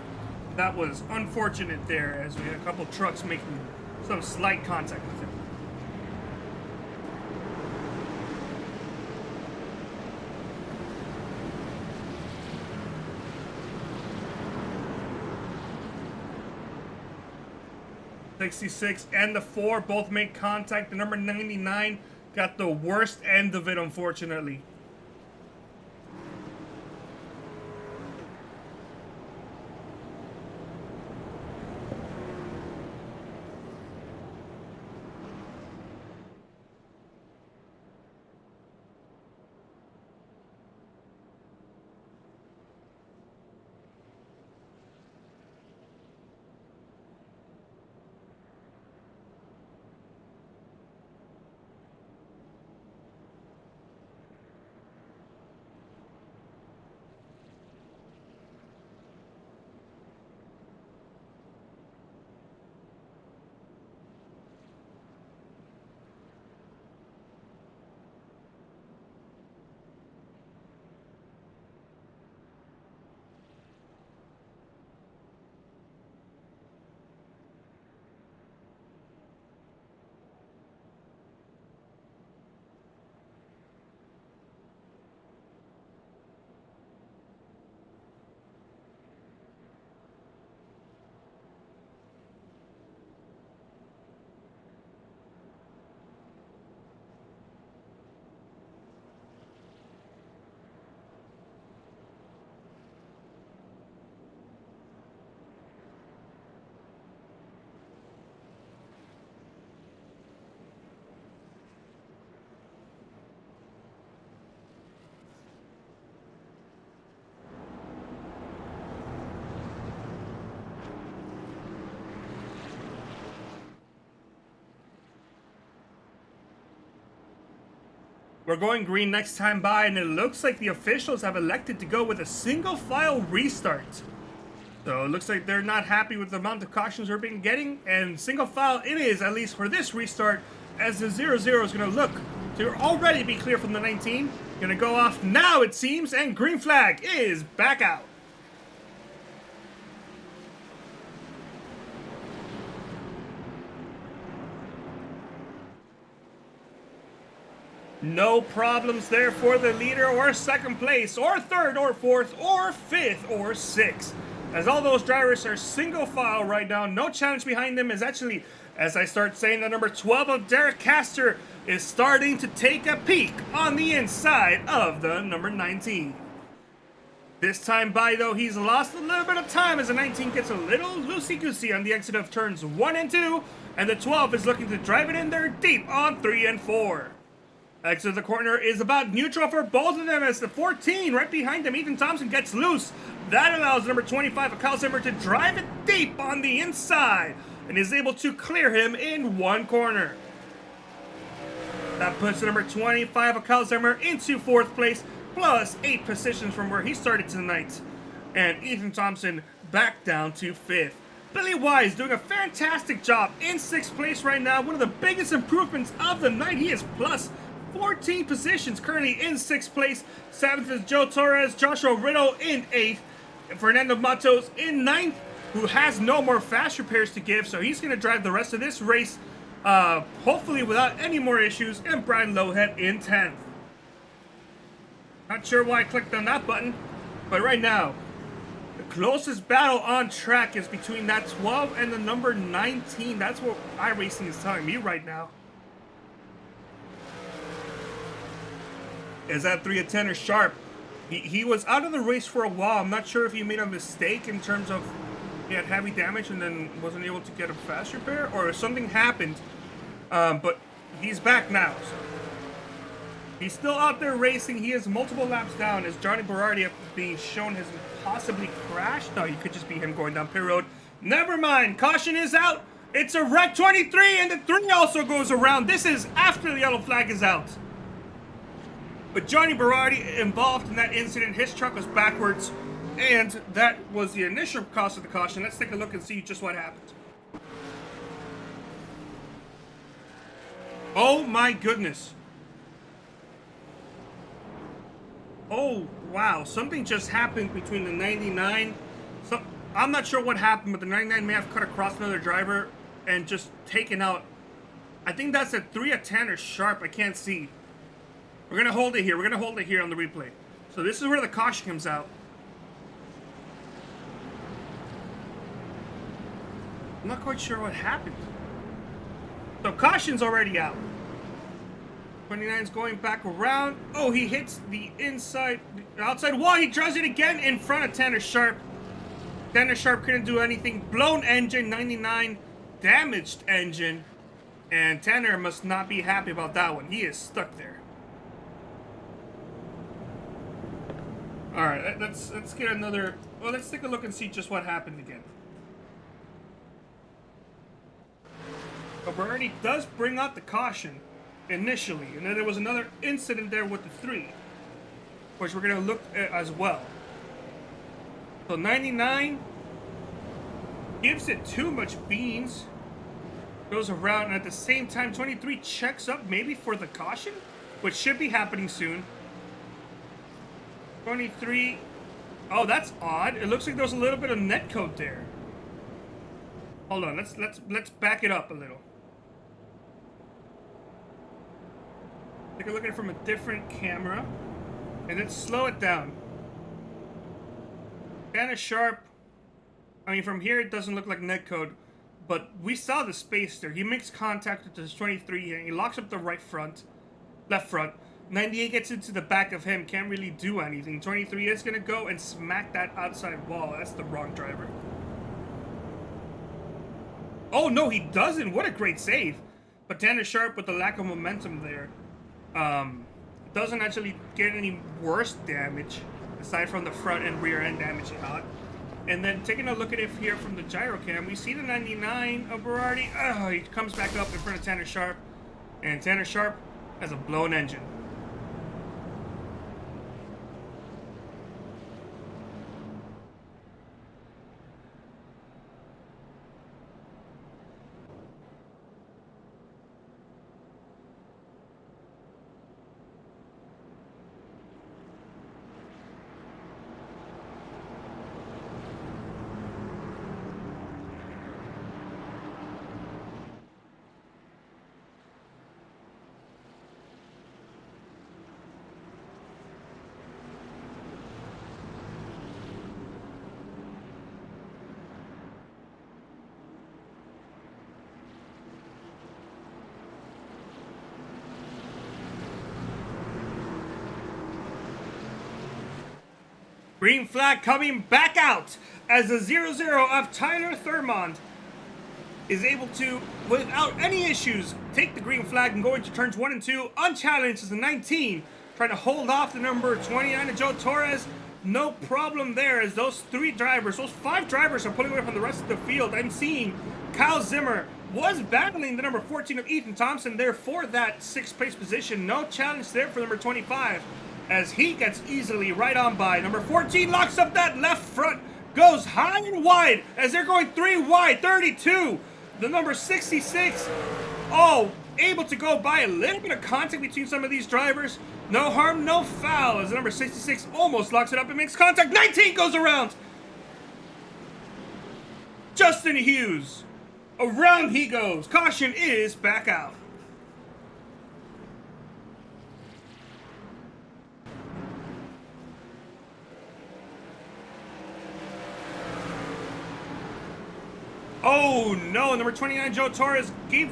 That was unfortunate there, as we had a couple trucks making some slight contact with it. '66 and the 4 both made contact. The number 99 got the worst end of it, unfortunately. We're going green next time by, and it looks like the officials have elected to go with a single file restart. So it looks like they're not happy with the amount of cautions we're been getting, and single file it is, at least for this restart, as the 00 is going to look to already be clear from the 19. Going to go off now, it seems, and green flag is back out. No problems there for the leader or second place or third or fourth or fifth or sixth. as all those drivers are single file right now. No challenge behind them. Is actually, as I start saying, the number 12 of Derek Castor is starting to take a peek on the inside of the number 19. This time by, though, he's lost a little bit of time as the 19 gets a little loosey-goosey on the exit of turns 1 and 2, and the 12 is looking to drive it in there deep on 3 and 4. Exit of the corner is about neutral for both of them as the 14 right behind him, Ethan Thompson, gets loose. That allows number 25, Kyle Zimmer, to drive it deep on the inside and is able to clear him in one corner. That puts number 25, Kyle Zimmer, into 4th place, plus 8 positions from where he started tonight. And Ethan Thompson back down to 5th. Billy Wise doing a fantastic job in 6th place right now. One of the biggest improvements of the night. He is plus 14 positions currently in 6th place. 7th is Joe Torres, Joshua Riddle in 8th. And Fernando Matos in 9th, who has no more fast repairs to give. So he's going to drive the rest of this race, hopefully without any more issues. And Brian Lowhead in 10th. Not sure why I clicked on that button, but right now, the closest battle on track is between that 12 and the number 19. That's what iRacing is telling me right now. Is that 3 of 10 or Sharp? He was out of the race for a while. I'm not sure if he made a mistake in terms of he had heavy damage and then wasn't able to get a fast repair, or something happened. But he's back now. So. He's still out there racing. He is multiple laps down as Johnny Berardi being shown has possibly crashed. No, it could just be him going down pit road. Never mind. Caution is out. It's a wreck 23, and the 3 also goes around. This is after the yellow flag is out. But Johnny Berardi involved in that incident. His truck was backwards, and that was the initial cause of the caution. Let's take a look and see just what happened. Oh my goodness. Oh, wow. Something just happened between the 99. So, I'm not sure what happened, but the 99 may have cut across another driver and just taken out. I think that's a 3 of 10 or Sharp. I can't see. We're going to hold it here. We're going to hold it here on the replay. So this is where the caution comes out. I'm not quite sure what happened. So caution's already out. 29's going back around. Oh, he hits the outside wall. He draws it again in front of Tanner Sharp. Tanner Sharp couldn't do anything. Blown engine, 99. Damaged engine. And Tanner must not be happy about that one. He is stuck there. Alright, let's get another... Well, let's take a look and see just what happened again. But Berardi does bring out the caution initially, and then there was another incident there with the 3, which we're going to look at as well. So 99 gives it too much beans, goes around, and at the same time 23 checks up maybe for the caution, which should be happening soon. 23, oh, that's odd. It looks like there was a little bit of netcode there. Hold on, let's back it up a little. Take a look at it from a different camera, and then slow it down. Kind of sharp. I mean, from here it doesn't look like netcode, but we saw the space there. He makes contact with this 23, and he locks up the left front. 98 gets into the back of him, can't really do anything. 23 is gonna go and smack that outside wall. That's the wrong driver. Oh no, he doesn't. What a great save. But Tanner Sharp, with the lack of momentum there, doesn't actually get any worse damage aside from the front and rear end damage he got. And then taking a look at it here from the gyro cam, we see the 99 of Berardi. Oh, he comes back up in front of Tanner Sharp, and Tanner Sharp has a blown engine. Green flag coming back out as the 0-0 of Tyler Thurmond is able to, without any issues, take the green flag and go into turns 1 and 2 unchallenged as the 19, trying to hold off the number 29 of Joe Torres. No problem there as those 5 drivers are pulling away from the rest of the field. I'm seeing Kyle Zimmer was battling the number 14 of Ethan Thompson there for that 6th place position. No challenge there for number 25 as he gets easily right on by. Number 14 locks up that left front, goes high and wide as they're going 3 wide, 32. The number 66, able to go by a little bit of contact between some of these drivers. No harm, no foul as the number 66 almost locks it up and makes contact. 19 goes around. Justin Hughes, around he goes. Caution is back out. Oh no, number 29 Joe Torres he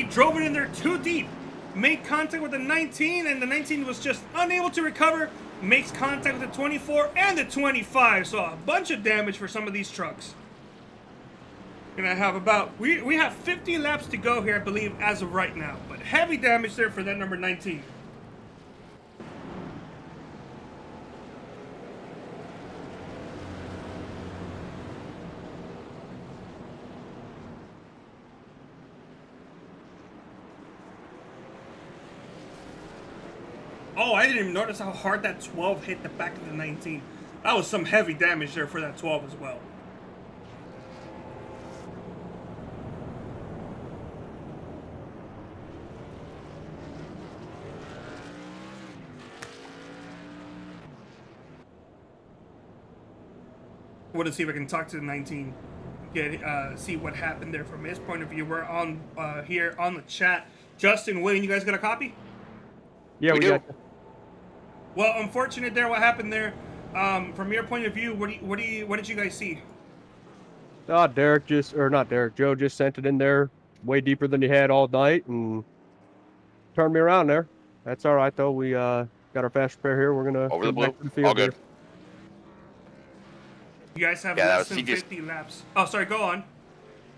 drove it in there too deep. Made contact with the 19 and the 19 was just unable to recover. Makes contact with the 24 and the 25. So a bunch of damage for some of these trucks. Gonna have about, we have 50 laps to go here, I believe, as of right now. But heavy damage there for that number 19. Oh, I didn't even notice how hard that 12 hit the back of the 19. That was some heavy damage there for that 12 as well. I want to see if I can talk to the 19, see what happened there from his point of view. We're on here on the chat. Justin, Wayne, you guys got a copy? Yeah, we got you. Well, unfortunate there. What happened there? From your point of view, what did you guys see? Joe just sent it in there way deeper than he had all night and turned me around there. That's all right though. We got our fast repair here. We're gonna over the blue. Back to the field All good. here. You guys have less than 50 laps. Oh, sorry. Go on.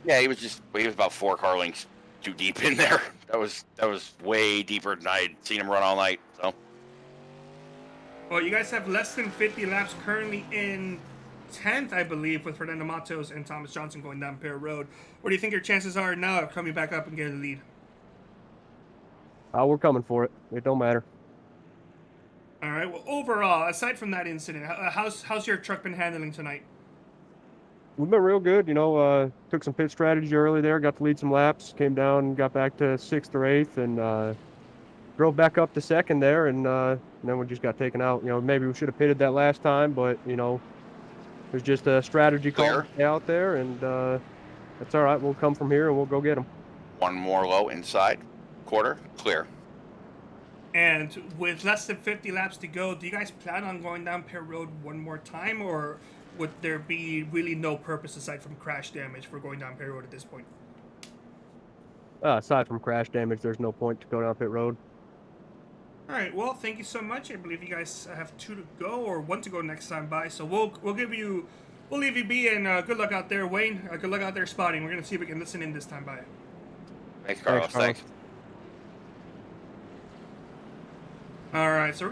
Yeah, he was about 4 car lengths too deep in there. That was way deeper than I'd seen him run all night. So. Well, you guys have less than 50 laps currently in 10th, I believe, with Fernando Matos and Thomas Johnson going down Pear Road. What do you think your chances are now of coming back up and getting the lead? We're coming for it. It don't matter. All right. Well, overall, aside from that incident, how's your truck been handling tonight? We've been real good. Took some pit strategy early there. Got to lead some laps. Came down, got back to 6th or 8th, and drove back up to 2nd there, and then we just got taken out. Maybe we should have pitted that last time, but there's just a strategy call out there, and that's all right. We'll come from here and we'll go get them. One more low inside, quarter, clear. And with less than 50 laps to go, do you guys plan on going down Pear Road one more time, or would there be really no purpose aside from crash damage for going down Pear Road at this point? Aside from crash damage, there's no point to go down pit road. All right. Well, thank you so much. I believe you guys have 2 to go or 1 to go next time by. So we'll leave you be, and good luck out there, Wayne. Good luck out there spotting. We're gonna see if we can listen in this time by. Thanks, Carlos. Thanks. All right. So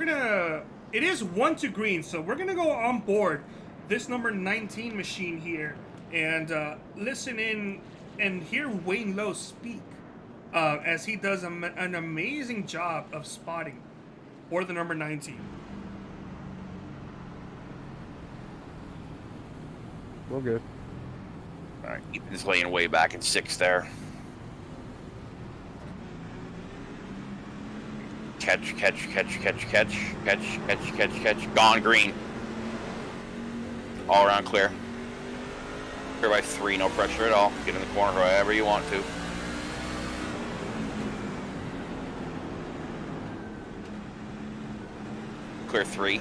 it is 1 to green. So we're gonna go on board this number 19 machine here and listen in and hear Wayne Lowe speak. As he does an amazing job of spotting for the number 19. We're good. All right, Ethan's laying way back in 6th there. Catch. Gone green. All around clear. Clear by 3, no pressure at all. Get in the corner however you want to. Clear 3,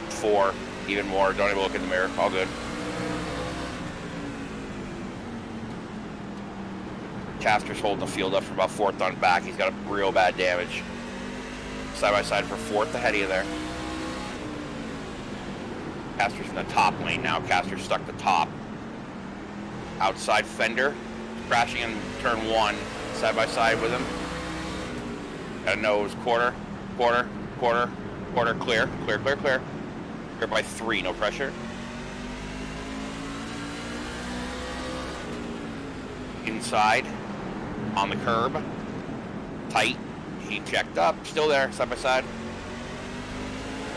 4, even more. Don't even look in the mirror. All good. Caster's holding the field up for about 4th on back. He's got a real bad damage. Side by side for 4th ahead of you there. Caster's in the top lane now. Caster's stuck to top. Outside fender. Crashing in turn 1. Side by side with him. Got a nose. Quarter. Clear. Clear by 3. No pressure. Inside. On the curb. Tight. He checked up. Still there. Side by side.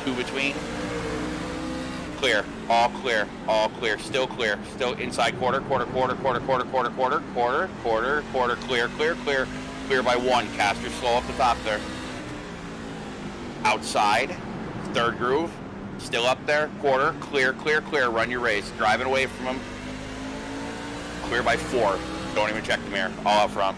2 between. Clear. All clear. Still clear. Still inside quarter. Clear. Clear by 1. Caster slow up the top there. Outside. Third groove. Still up there. Quarter. Clear. Run your race. Driving away from him. Clear by 4. Don't even check the mirror. All up front.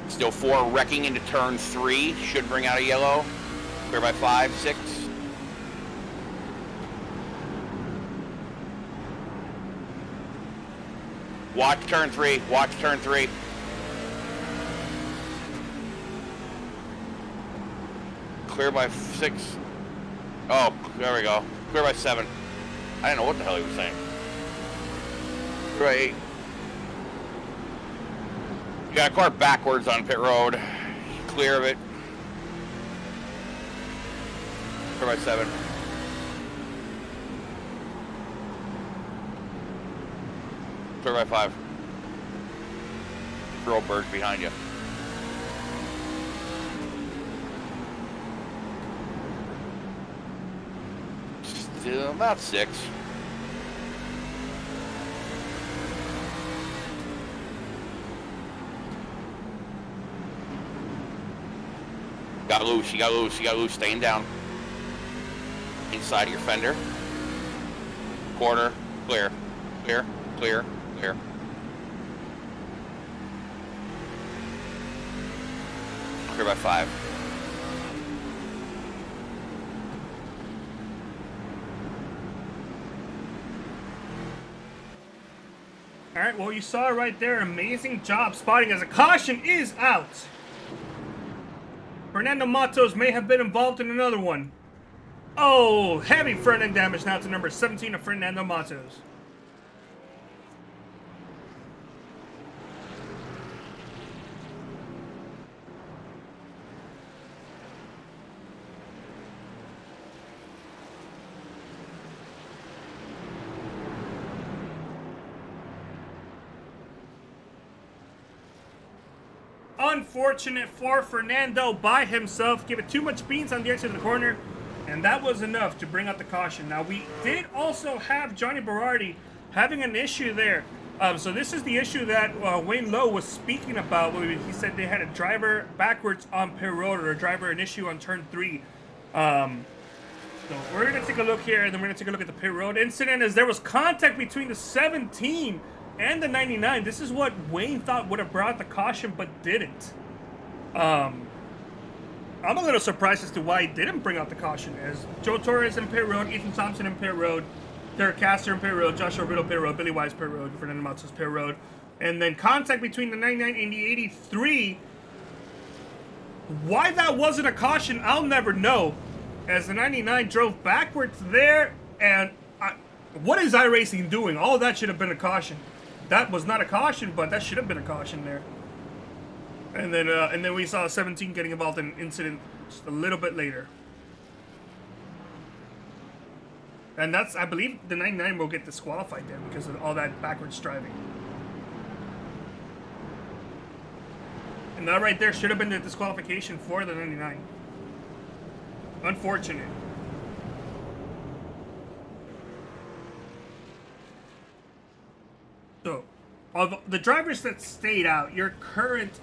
Still 4. Wrecking into turn 3. Should bring out a yellow. Clear by 5, 6. Watch turn 3. Clear by 6. Oh, there we go. Clear by 7. I didn't know what the hell he was saying. Clear by 8. You got a car backwards on pit road. Clear of it. Clear by 7. Clear by 5. Throw birds behind you. Still about 6. Got loose, you got loose, staying down. Inside of your fender. Quarter, clear. Clear by 5. All right, well, you saw it right there. Amazing job spotting as a caution is out. Fernando Matos may have been involved in another one. Oh, heavy front end damage now to number 17 of Fernando Matos. Unfortunate for Fernando by himself. Give it too much beans on the exit of the corner, and that was enough to bring out the caution. Now, we did also have Johnny Berardi having an issue there. So this is the issue that Wayne Lowe was speaking about. He said they had a driver backwards on pit road, or a driver an issue on turn 3. So we're going to take a look here, and then we're going to take a look at the pit road incident, as there was contact between the 17 and the 99. This is what Wayne thought would have brought the caution, but didn't. I'm a little surprised as to why he didn't bring out the caution, as Joe Torres in pit road, Ethan Thompson in pit road, Derek Caster in pit road, Joshua Riddle pit road, Billy Wise pit road, Fernando Matos pit road, and then contact between the 99 and the 83. Why that wasn't a caution, I'll never know, as the 99 drove backwards there, and what is iRacing doing? All of that should have been a caution. That was not a caution, but that should have been a caution there. And then we saw 17 getting involved in an incident just a little bit later. And that's, I believe, the 99 will get disqualified there because of all that backwards driving. And that right there should have been the disqualification for the 99. Unfortunate. So, of the drivers that stayed out, your current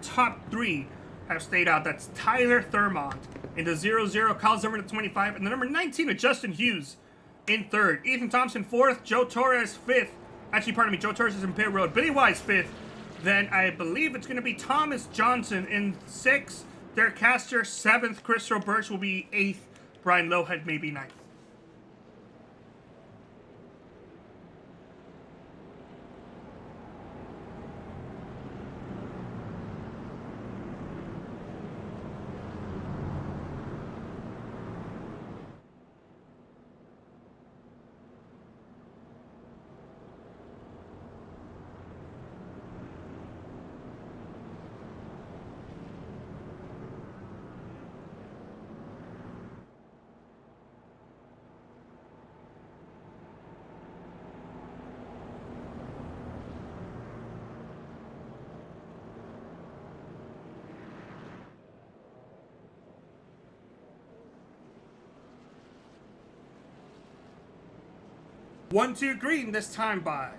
top 3 have stayed out. That's Tyler Thurmond in the 0-0, Kyle Zimmerman at 25, and the number 19 of Justin Hughes in 3rd. Ethan Thompson 4th, Joe Torres 5th. Actually, pardon me, Joe Torres is in pit road. Billy Wise 5th. Then I believe it's going to be Thomas Johnson in 6th. Derek Caster 7th. Chris Roberts will be 8th. Brian Lowhead maybe 9th. 1-2 green this time by.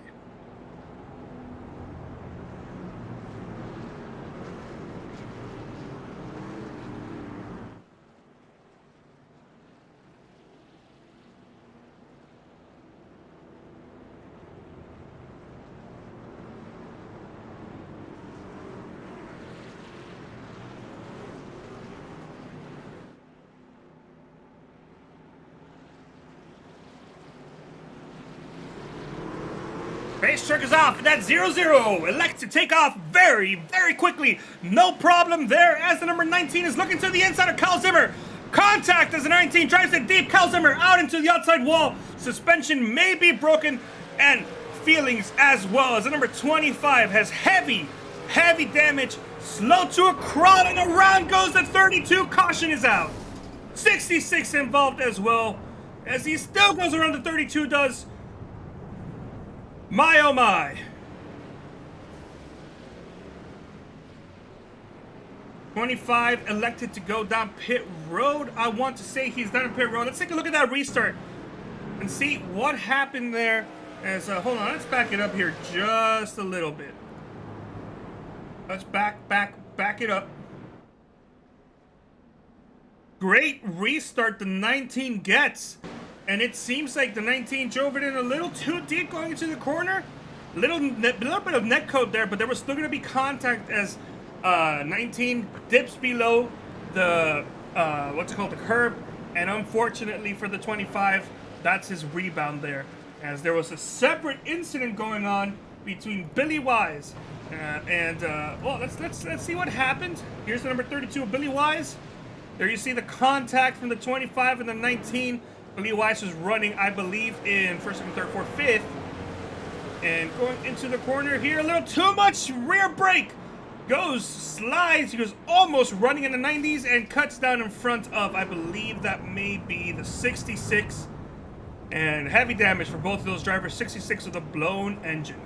Racetrack is off, and that's 0-0. Elects to take off very, very quickly. No problem there as the number 19 is looking to the inside of Kyle Zimmer. Contact as the 19 drives it deep. Kyle Zimmer out into the outside wall. Suspension may be broken, and feelings as well, as the number 25 has heavy, heavy damage. Slow to a crawl, and around goes the 32. Caution is out. 66 involved as well, as he still goes around the 32 does. My oh my. 25 elected to go down pit road. I want to say he's down pit road. Let's take a look at that restart and see what happened there. As hold on, let's back it up here just a little bit. Let's back it up. Great restart the 19 gets. And it seems like the 19 drove it in a little too deep going into the corner. Little bit of net code there, but there was still going to be contact as 19 dips below the, the curb. And unfortunately for the 25, that's his rebound there. As there was a separate incident going on between Billy Wise well, let's see what happened. Here's the number 32 of Billy Wise. There you see the contact from the 25 and the 19. Billy Wise was running, I believe, in first, second, third, fourth, fifth. And going into the corner here, a little too much rear brake. Slides, he goes almost running in the 90s and cuts down in front of, I believe that may be the 66. And heavy damage for both of those drivers, 66 with a blown engine.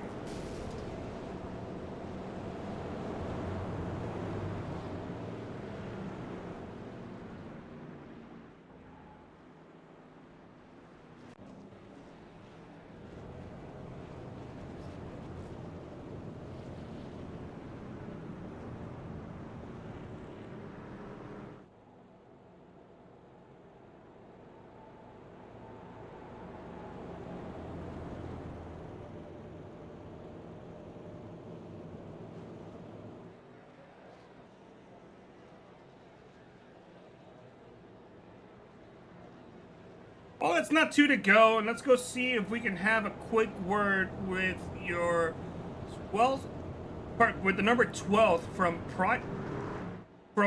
Well, it's not 2 to go, and let's go see if we can have a quick word with your 12th, with the number 12 from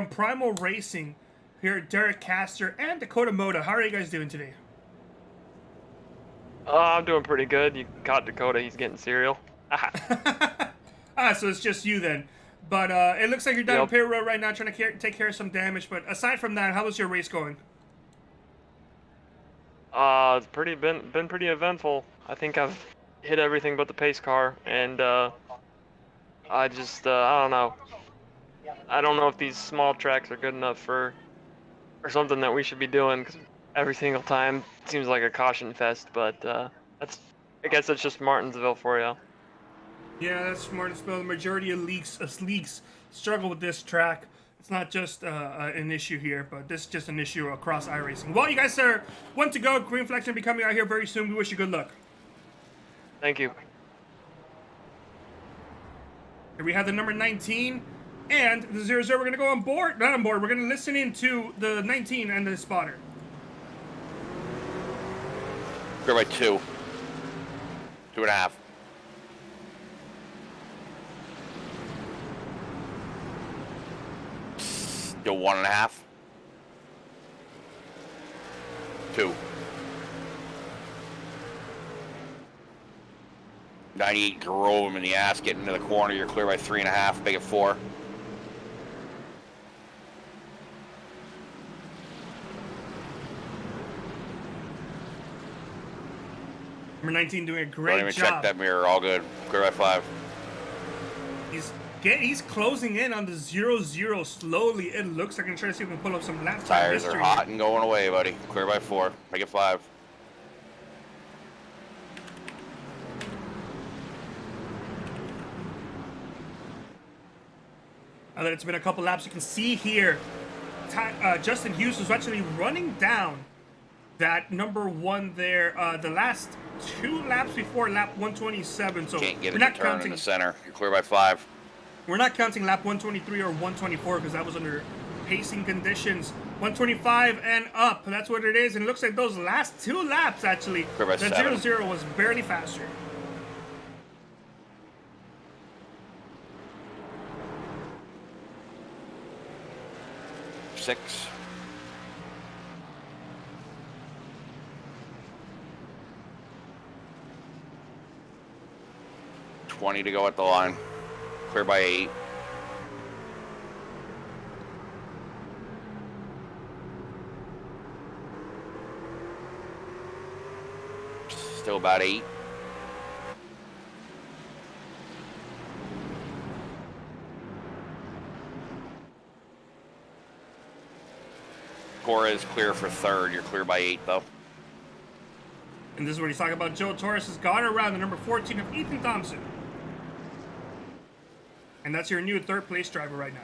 Primal Racing here, Derek Castor and Dakota Moda. How are you guys doing today? I'm doing pretty good. You caught Dakota. He's getting cereal. So it's just you then. But it looks like you're down on pit road right now trying to take care of some damage. But aside from that, how was your race going? It's been pretty eventful. I think I've hit everything but the pace car, and I don't know. I don't know if these small tracks are good enough for something that we should be doing, because every single time it seems like a caution fest. But I guess that's just Martinsville for you. Yeah, that's Martinsville. The majority of leagues struggle with this track. It's not just an issue here, but this is just an issue across iRacing. Well, you guys are 1 to go. Green Flag's going to be coming out here very soon. We wish you good luck. Thank you. Here we have the number 19 and the 0-0. We're going to go on board. Not on board. We're going to listen in to the 19 and the spotter. Go by 2. 2.5. Go 1.5. 2. 98 drove him in the ass, getting into the corner. You're clear by 3.5. Make it 4. Number 19 doing a great Don't even job. check that mirror. All good. Clear by 5. He's closing in on the 0-0 slowly. It looks like I'm trying to see if we can pull up some lap time Tires history. are hot and going away, buddy. Clear by 4. Make it 5. Now that it's been a couple laps, you can see here, Justin Hughes was actually running down that number 1 there. The last 2 laps before lap 127. So Can't get we're it not to turn counting. in the center. You're clear by 5. We're not counting lap 123 or 124 because that was under pacing conditions. 125 and up. That's what it is. And it looks like those last 2 laps actually, Clear by the 7. 0-0 was barely faster. Six. $20 to go at the line. Clear by 8. Still about 8. Torres clear for 3rd. You're clear by 8 though. And this is what he's talking about. Joe Torres has gone around the number 14 of Ethan Thompson. And that's your new 3rd place driver right now.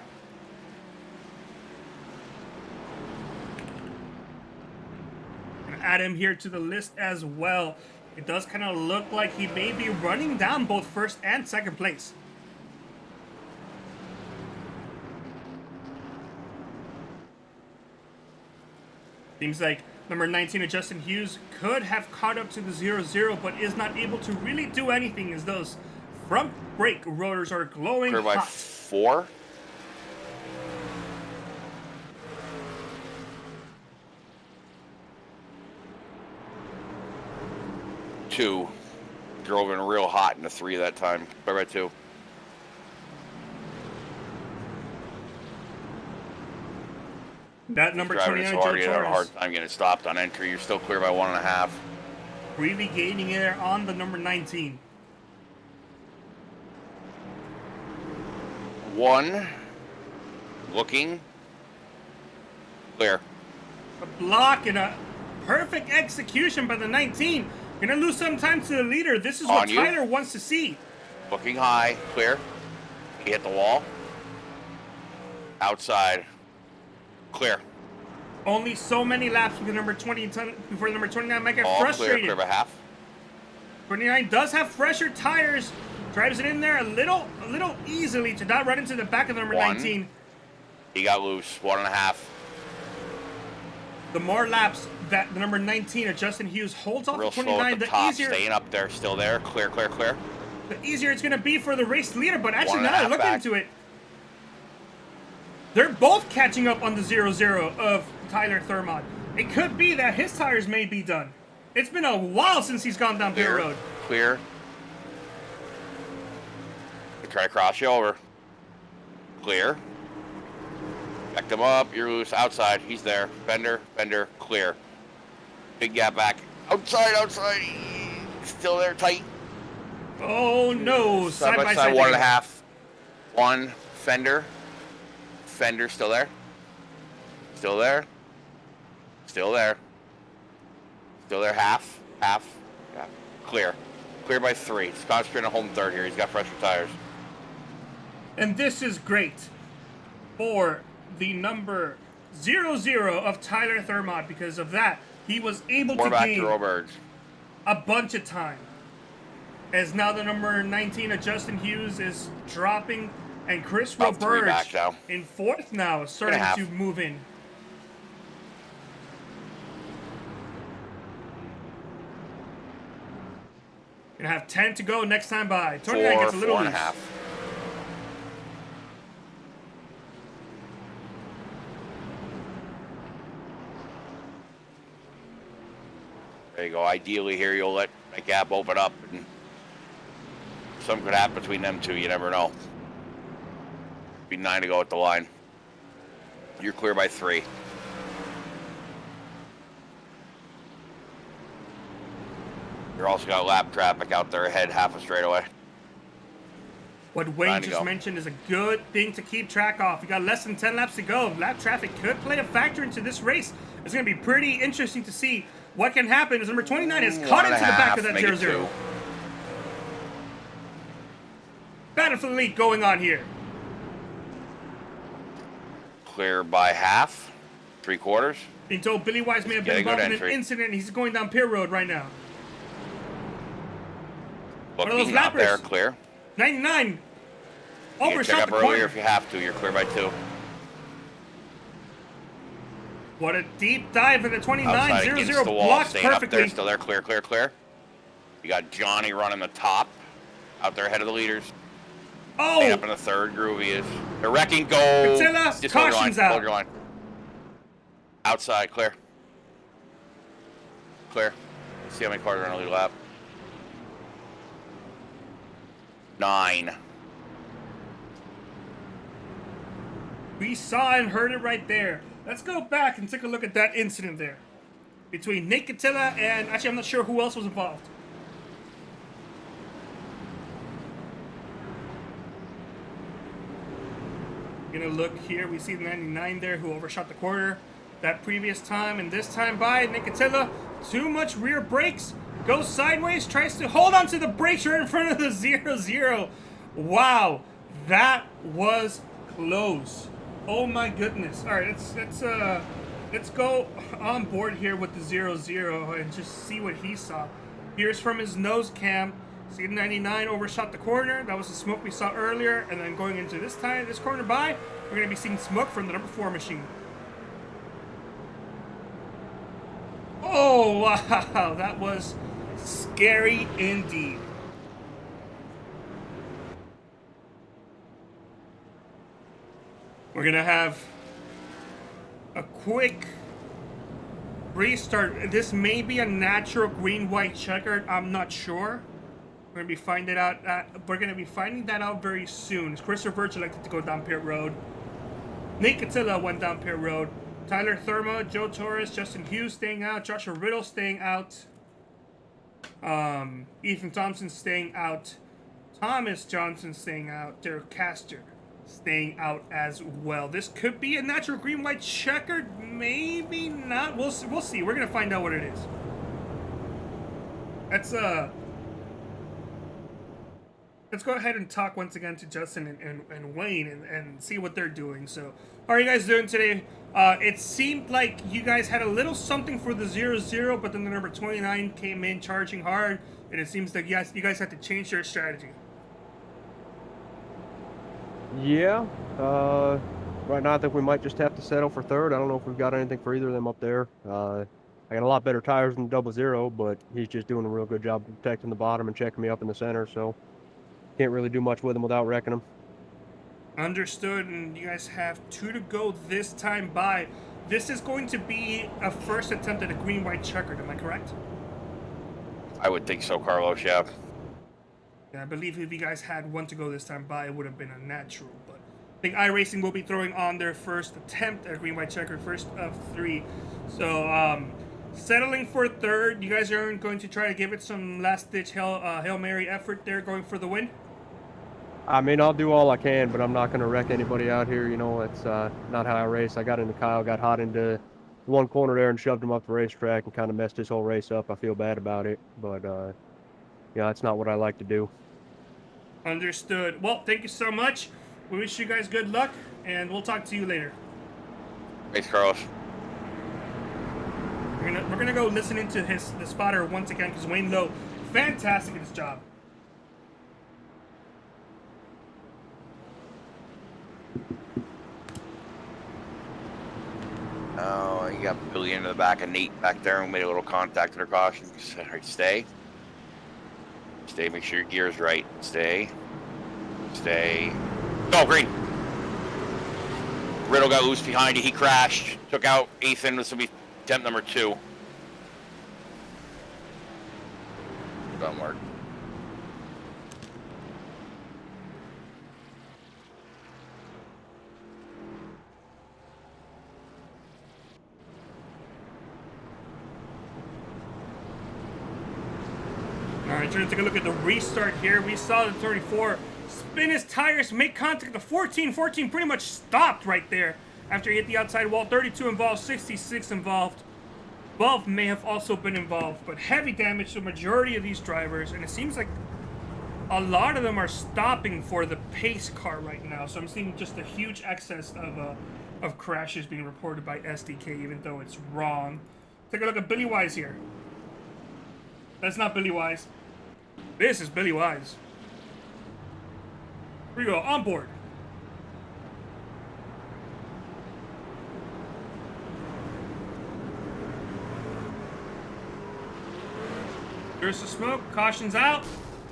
And add him here to the list as well. It does kind of look like he may be running down both 1st and 2nd place. Seems like number 19 of Justin Hughes could have caught up to the 0-0, but is not able to really do anything as those front brake rotors are glowing Clear by hot. 4. Two. Drove in real hot into 3 that time. Clear by 2. That number Driving 29, so hard, you Joe had a hard Torres, time getting stopped on entry. You're still clear by 1.5. really gaining air on the number 19. 1. Looking. Clear. A block and a perfect execution by the 19. Gonna lose some time to the leader. This is what On you. Tyler wants to see. Looking high. Clear. He hit the wall. Outside. Clear. Only so many laps with the number 20 before the number 29 might get All frustrated. clear. Clear by half. 29 does have fresher tires. Drives it in there a little easily to not run into the back of the number 1. 19. He got loose. 1.5. The more laps that the number 19 of Justin Hughes holds off Real the slow 29, at the the top. easier Staying up there. Still there. Clear, clear, clear. the easier it's gonna be for the race leader. But actually, 1.5 now that I look back. into it, they're both catching up on the 0-0 of Tyler Thurmond. It could be that his tires may be done. It's been a while since he's gone down pit Clear. road. Clear. They try to cross you over. Clear. Back them up. You're loose. Outside. He's there. Fender. Fender. Clear. Big gap back. Outside. Outside. Still there. Tight. Oh no! Side by side. 1.5. 1. Fender. Fender. Still there. Still there. Still there. Still there. Half. Half. Yeah. Clear. Clear by 3. Scott's trying to home 3rd here. He's got fresher tires. And this is great for the number 0-0 of Tyler Thurmond. Because of that, he was able More to back gain to Roberts. a bunch of time. As now the number 19 of Justin Hughes is dropping, and Chris About 3 Roberts back now. in 4th now, starting 3.5. to move in. Gonna have 10 to go next time by. 29 gets a little 4.5. loose. There you go. Ideally here, you'll let a gap open up, and something could happen between them two. You never know. Be 9 to go at the line. You're clear by 3. You're also got lap traffic out there ahead, half a straightaway. What Wayne 9 to just go. mentioned is a good thing to keep track of. You got less than 10 laps to go. Lap traffic could play a factor into this race. It's going to be pretty interesting to see what can happen as number 29 is caught into the back of that 0-0. Battle for the lead going on here. clear by half, 3/4. Being told Billy Wise may have been Getting good involved in an entry. incident. He's going down pit road right now. One of those Looking out there, lappers. clear. 99. You can check Overshot up the earlier corner. if you have to. You're clear by 2. What a deep dive in the 29. Outside 0 against 0 the wall, blocks staying up perfectly. there, still there, clear, clear, clear. You got Johnny running the top, out there ahead of the leaders. Staying up Oh, in the 3rd groove he is. They're wrecking, go. Patilla, Just hold your line, caution's out. hold your line. Outside, clear. Clear. Let's see how many cars are on a lead lap. 9. we saw and heard it right there. Let's go back and take a look at that incident there. Between Nick Catilla and, actually I'm not sure who else was involved. Gonna look here, we see the 99 there who overshot the quarter that previous time, and this time by Nick Catilla, too much rear brakes, goes sideways, tries to hold on to the brakes right in front of the 0-0. Wow, that was close. Oh my goodness. All right, let's go on board here with the 0-0 and just see what he saw. Here's from his nose cam. See the 99 overshot the corner. That was the smoke we saw earlier. And then going into this corner by, we're going to be seeing smoke from the number 4 machine. Oh, wow. That was scary indeed. We're going to have a quick restart. This may be a natural green-white checkered. I'm not sure. We're gonna be finding out. We're gonna be finding that out very soon. Christopher Virgil elected to go down pit road. Nick Catilla went down pit road. Tyler Thurma, Joe Torres, Justin Hughes staying out. Joshua Riddle staying out. Ethan Thompson staying out. Thomas Johnson staying out. Derek Castor staying out as well. This could be a natural green-white checkered. Maybe not. We'll see. We're gonna find out what it is. Let's go ahead and talk once again to Justin and Wayne and see what they're doing. So, how are you guys doing today? It seemed like you guys had a little something for the 0-0, but then the number 29 came in charging hard, and it seems like you guys had to change your strategy. Yeah. Right now, I think we might just have to settle for 3rd. I don't know if we've got anything for either of them up there. I got a lot better tires than 0-0, but he's just doing a real good job of protecting the bottom and checking me up in the center, so can't really do much with him without wrecking him. Understood, and you guys have 2 to go this time by. This is going to be a first attempt at a green-white checkered, am I correct? I would think so, Carlos, yeah. Yeah, I believe if you guys had 1 to go this time by, it would have been a natural, but I think iRacing will be throwing on their first attempt at a green-white checkered, first of 3. So, settling for 3rd, you guys are going to try to give it some last-ditch Hail Mary effort there, going for the win? I mean, I'll do all I can, but I'm not going to wreck anybody out here. You know, it's not how I race. I got into Kyle, got hot into one corner there and shoved him up the racetrack and kind of messed his whole race up. I feel bad about it, but, yeah, that's not what I like to do. Understood. Well, thank you so much. We wish you guys good luck, and we'll talk to you later. Thanks, Carlos. We're gonna go listen into the spotter once again, because Wayne Lowe, fantastic at his job. Oh, you got Billy into the back of Nate back there and made a little contact under caution. All right, stay. Stay, make sure your gear's right. Stay. Stay. Go, green. Riddle got loose behind you. He crashed. Took out Ethan. This will be attempt number 2. Doesn't work. All right, trying to take a look at the restart here. We saw the 34 spin his tires, make contact. The 14 pretty much stopped right there after he hit the outside wall. 32 involved, 66 involved. 12 may have also been involved, but heavy damage to the majority of these drivers, and it seems like a lot of them are stopping for the pace car right now. So I'm seeing just a huge excess of crashes being reported by SDK, even though it's wrong. Take a look at Billy Wise here. That's not Billy Wise. This is Billy Wise. Here we go, on board. There's the smoke, caution's out.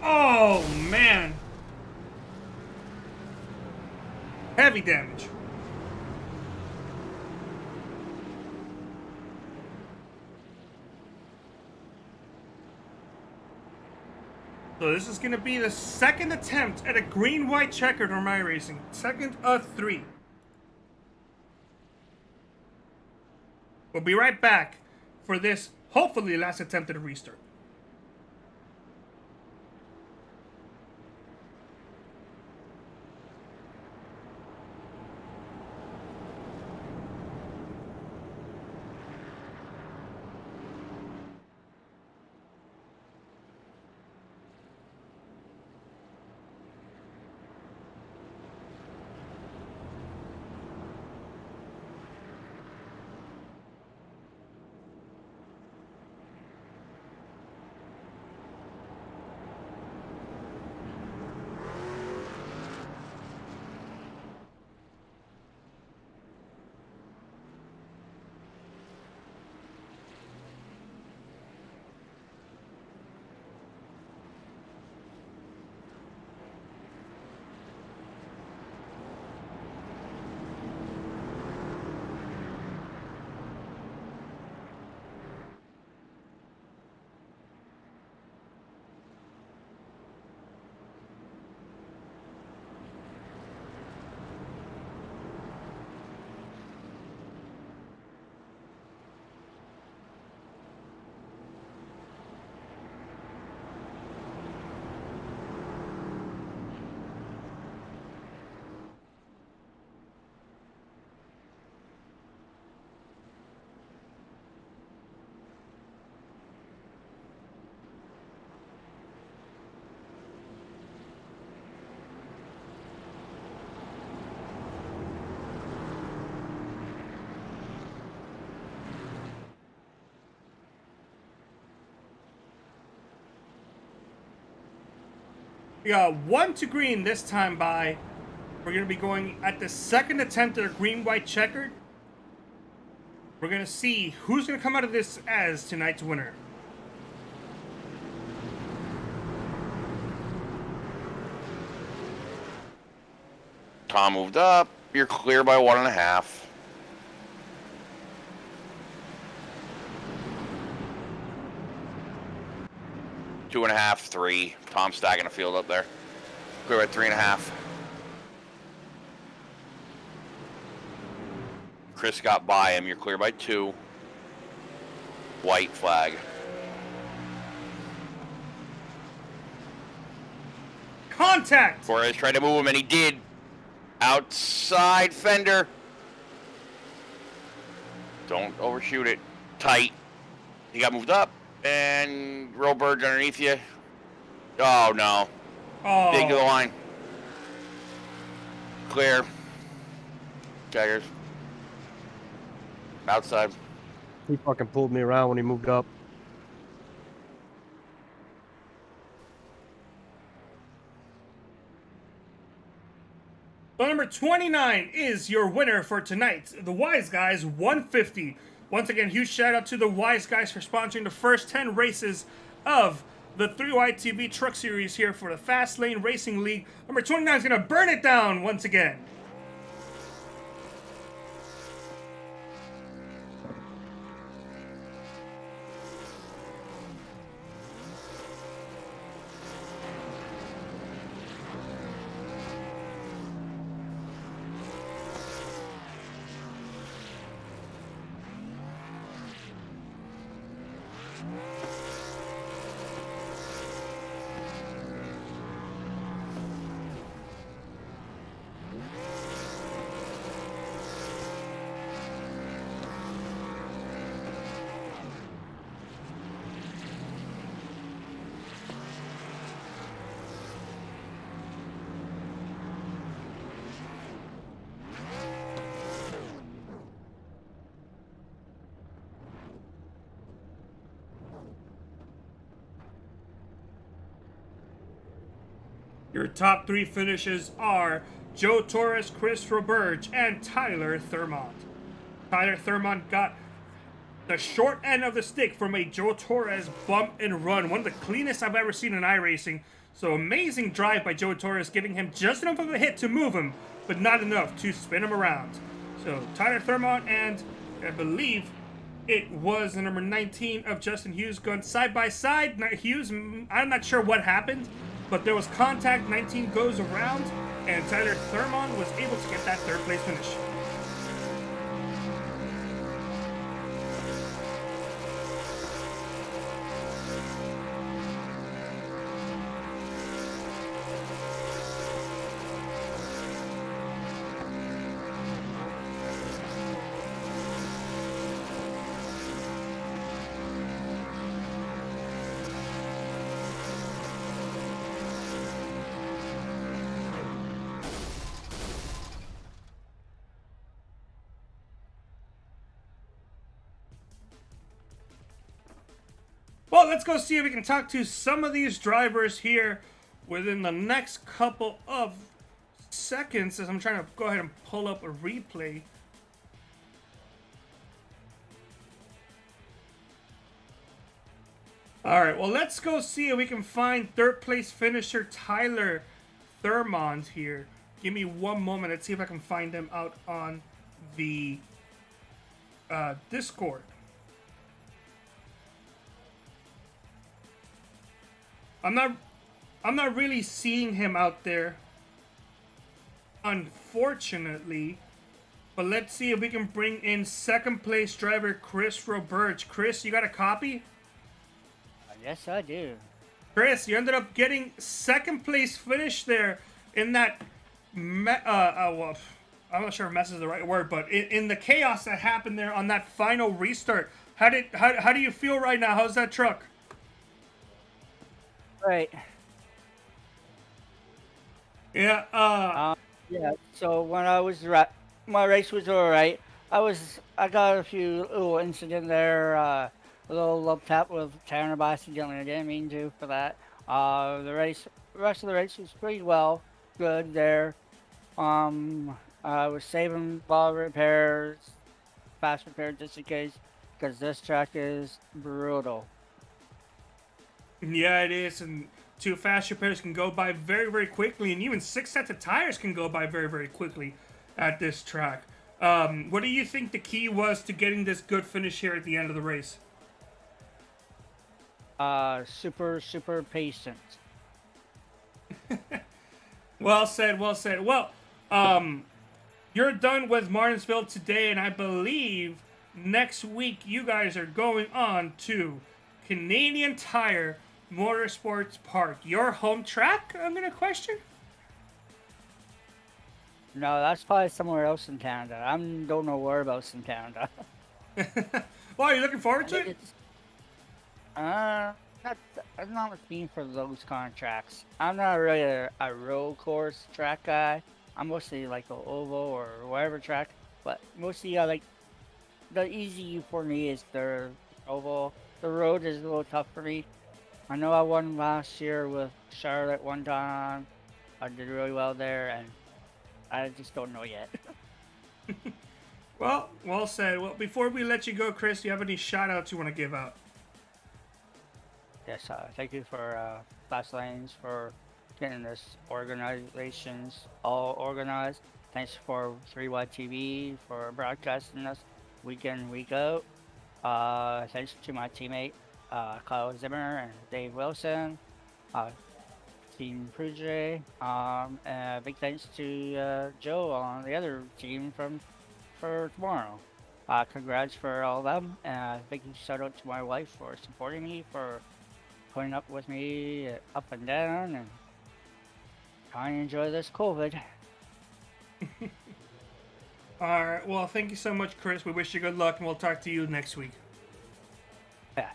Oh, man. Heavy damage. So this is going to be the second attempt at a green-white checkered on my racing. Second of 3. We'll be right back for this, hopefully, last attempt at a restart. We got 1 to green this time by. We're going to be going at the second attempt at a green-white checkered. We're going to see who's going to come out of this as tonight's winner. Tom moved up. You're clear by 1.5. Two and a half, 3. Tom stacking the field up there. Clear at 3.5. Chris got by him. You're clear by 2. White flag. Contact! Torres tried to move him, and he did. Outside fender. Don't overshoot it. Tight. He got moved up, and Robert's underneath you. Oh, no. Oh. Big to the line. Clear. Jaggers. Outside. He fucking pulled me around when he moved up. So number 29 is your winner for tonight. The Wise Guys 150. Once again, huge shout out to the Wise Guys for sponsoring the first 10 races of the 3YTV Truck Series here for the Fastlane Racing League. Number 29 is going to burn it down once again. Your top 3 finishes are Joe Torres, Chris Roberge, and Tyler Thurmond. Tyler Thurmond got the short end of the stick from a Joe Torres bump and run. One of the cleanest I've ever seen in iRacing. So amazing drive by Joe Torres, giving him just enough of a hit to move him, but not enough to spin him around. So Tyler Thurmond and I believe it was the number 19 of Justin Hughes going side by side. Hughes, I'm not sure what happened, but there was contact. 19 goes around, and Tyler Thurmond was able to get that 3rd place finish. Well, let's go see if we can talk to some of these drivers here within the next couple of seconds, as I'm trying to go ahead and pull up a replay. Alright, well, let's go see if we can find 3rd place finisher Tyler Thurmond here. Give me one moment. Let's see if I can find him out on the Discord. I'm not really seeing him out there, unfortunately. But let's see if we can bring in 2nd place driver Chris Roberge. Chris, you got a copy? Yes, I do. Chris, you ended up getting 2nd place finish there in that. Well, I'm not sure if mess is the right word, but in the chaos that happened there on that final restart. How do you feel right now? How's that truck? Right. Yeah. Yeah. So when I was my race was all right. I got a few little incident there. A little love tap with Tanner by accidentally. I didn't mean to for that. The rest of the race was pretty good there. I was saving ball repairs, fast repairs just in case, because this track is brutal. Yeah, it is, and 2 fast repairs can go by very, very quickly, and even 6 sets of tires can go by very, very quickly at this track. What do you think the key was to getting this good finish here at the end of the race? Super patient. Well said, well said. Well, you're done with Martinsville today, and I believe next week you guys are going on to Canadian Tire Motorsports Park. Your home track, I'm going to question? No, that's probably somewhere else in Canada. I don't know whereabouts in Canada. Well, are you looking forward to it? I'm not keen for those kind of tracks. I'm not really a road course track guy. I'm mostly like an oval or whatever track, but mostly I like the easy for me is the oval. The road is a little tough for me. I know I won last year with Charlotte one time. I did really well there, and I just don't know yet. Well said. Well, before we let you go, Chris, do you have any shout-outs you want to give out? Yes, thank you for Fastlane for getting this organizations all organized. Thanks for 3Y TV for broadcasting us week in, week out. Thanks to my teammate Kyle Zimmer and Dave Wilson, Team Pruje, and big thanks to Joe on the other team for tomorrow. Congrats for all of them, and big shout out to my wife for supporting me, for putting up with me up and down, and trying to enjoy this COVID. All right. Well, thank you so much, Chris. We wish you good luck, and we'll talk to you next week. Yeah.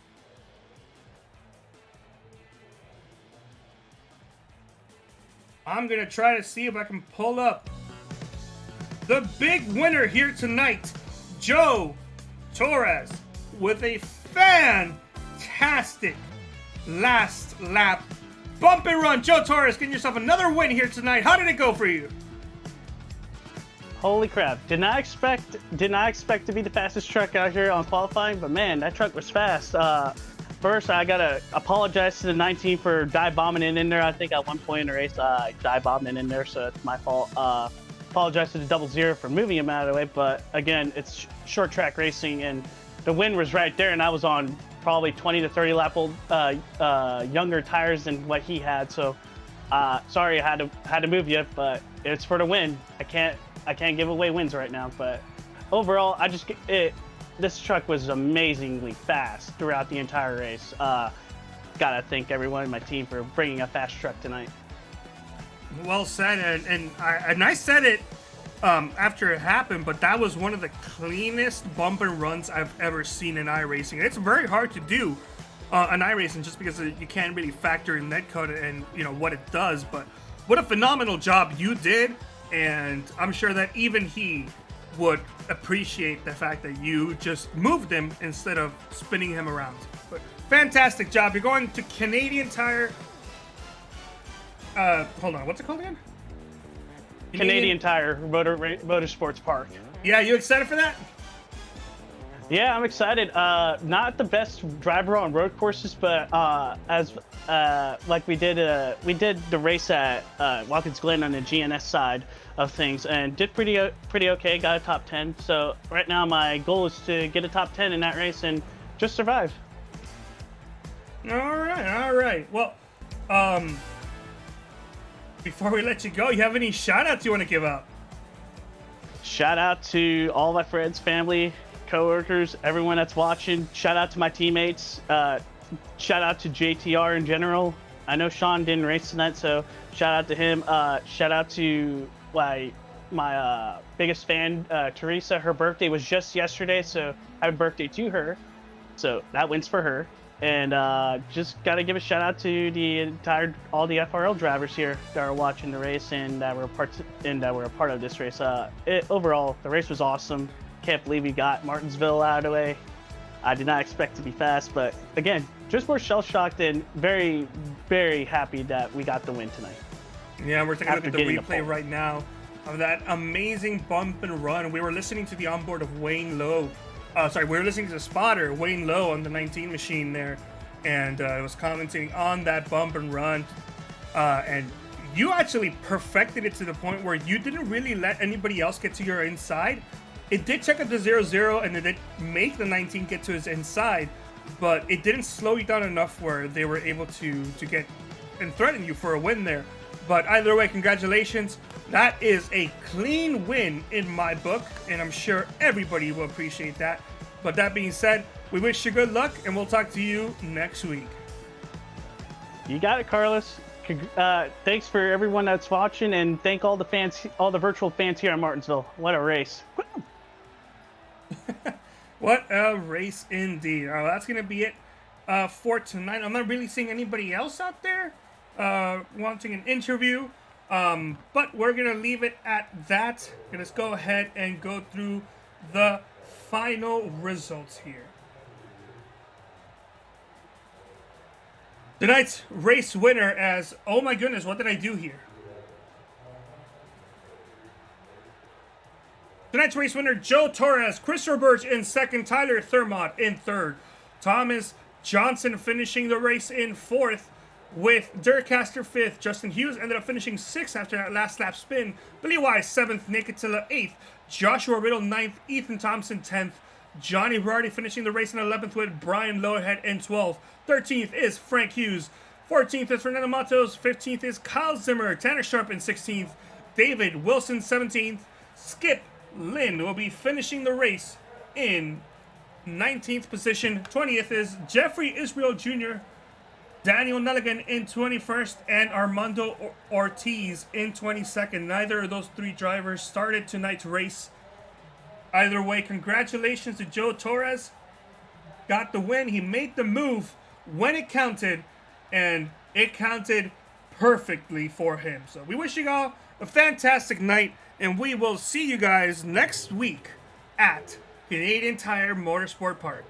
I'm going to try to see if I can pull up the big winner here tonight, Joe Torres, with a fantastic last lap Bump and Run. Joe Torres, getting yourself another win here tonight. How did it go for you? Holy crap! Did not expect to be the fastest truck out here on qualifying, but man, that truck was fast. First, I gotta apologize to the 19 for dive bombing it in there. I think at one point in the race, I dive bombed it in there, so it's my fault. Apologize to the 00 for moving him out of the way, but again, it's short track racing, and the win was right there, and I was on probably 20 to 30 lap old younger tires than what he had. So sorry, I had to move you, but it's for the win. I can't give away wins right now, but overall, this truck was amazingly fast throughout the entire race. Gotta thank everyone in my team for bringing a fast truck tonight. Well said, and I said it after it happened, but that was one of the cleanest bump and runs I've ever seen in iRacing. It's very hard to do on iRacing just because you can't really factor in netcode and what it does. But what a phenomenal job you did, and I'm sure that even he would appreciate the fact that you just moved him instead of spinning him around. But fantastic job. You're going to Canadian Tire. Hold on, what's it called again? Canadian Tire Motorsports Park. Yeah, you excited for that? Yeah, I'm excited. Not the best driver on road courses, but like we did the race at Watkins Glen on the GNS side of things, and did pretty okay. Got a top 10. So right now my goal is to get a top 10 in that race and just survive. All right. Well, before we let you go, you have any shout-outs you want to give out? Shout out to all my friends, family, coworkers, everyone that's watching. Shout out to my teammates. Shout out to JTR in general. I know Sean didn't race tonight, so shout out to him. Shout out to my biggest fan, Teresa. Her birthday was just yesterday, so happy birthday to her. So that wins for her. And just got to give a shout out to all the FRL drivers here that are watching the race and that were a part of this race. Overall, the race was awesome. Can't believe we got Martinsville out of the way. I did not expect to be fast, but again, just more shell-shocked and very, very happy that we got the win tonight. Yeah, we're taking a look at the replay right now of that amazing bump and run. We were listening to the onboard of Wayne Lowe. We were listening to the spotter, Wayne Lowe, on the 19 machine there, and it was commenting on that bump and run. And you actually perfected it to the point where you didn't really let anybody else get to your inside. It did check out the 0-0, and it did make the 19 get to his inside, but it didn't slow you down enough where they were able to get and threaten you for a win there. But either way, congratulations. That is a clean win in my book, and I'm sure everybody will appreciate that. But that being said, we wish you good luck, and we'll talk to you next week. You got it, Carlos. Thanks for everyone that's watching, and thank all the fans, all the virtual fans here in Martinsville. What a race. What a race indeed. All right, that's going to be it for tonight. I'm not really seeing anybody else out there wanting an interview, but we're going to leave it at that. Let's go ahead and go through the final results here. Tonight's race winner as, oh my goodness, what did I do here? Tonight's race winner, Joe Torres, Christopher Birch in second, Tyler Thurmont in third, Thomas Johnson finishing the race in fourth, with Durcaster fifth. Justin Hughes ended up finishing sixth after that last lap spin. Billy Wise seventh, Nick Attila eighth, Joshua Riddle ninth, Ethan Thompson 10th, Johnny Berardi finishing the race in 11th with Brian Lowerhead in 12th. 13th is Frank Hughes. 14th is Fernando Matos. 15th is Kyle Zimmer. Tanner Sharp in 16th. David Wilson 17th. Skip Lynn will be finishing the race in 19th position. 20th is Jeffrey Israel Jr., Daniel Nelligan in 21st, and Armando Ortiz in 22nd. Neither of those three drivers started tonight's race. Either way, congratulations to Joe Torres. Got the win. He made the move when it counted, and it counted perfectly for him. So we wish you all a fantastic night, and we will see you guys next week at Canadian Tire Motorsport Park.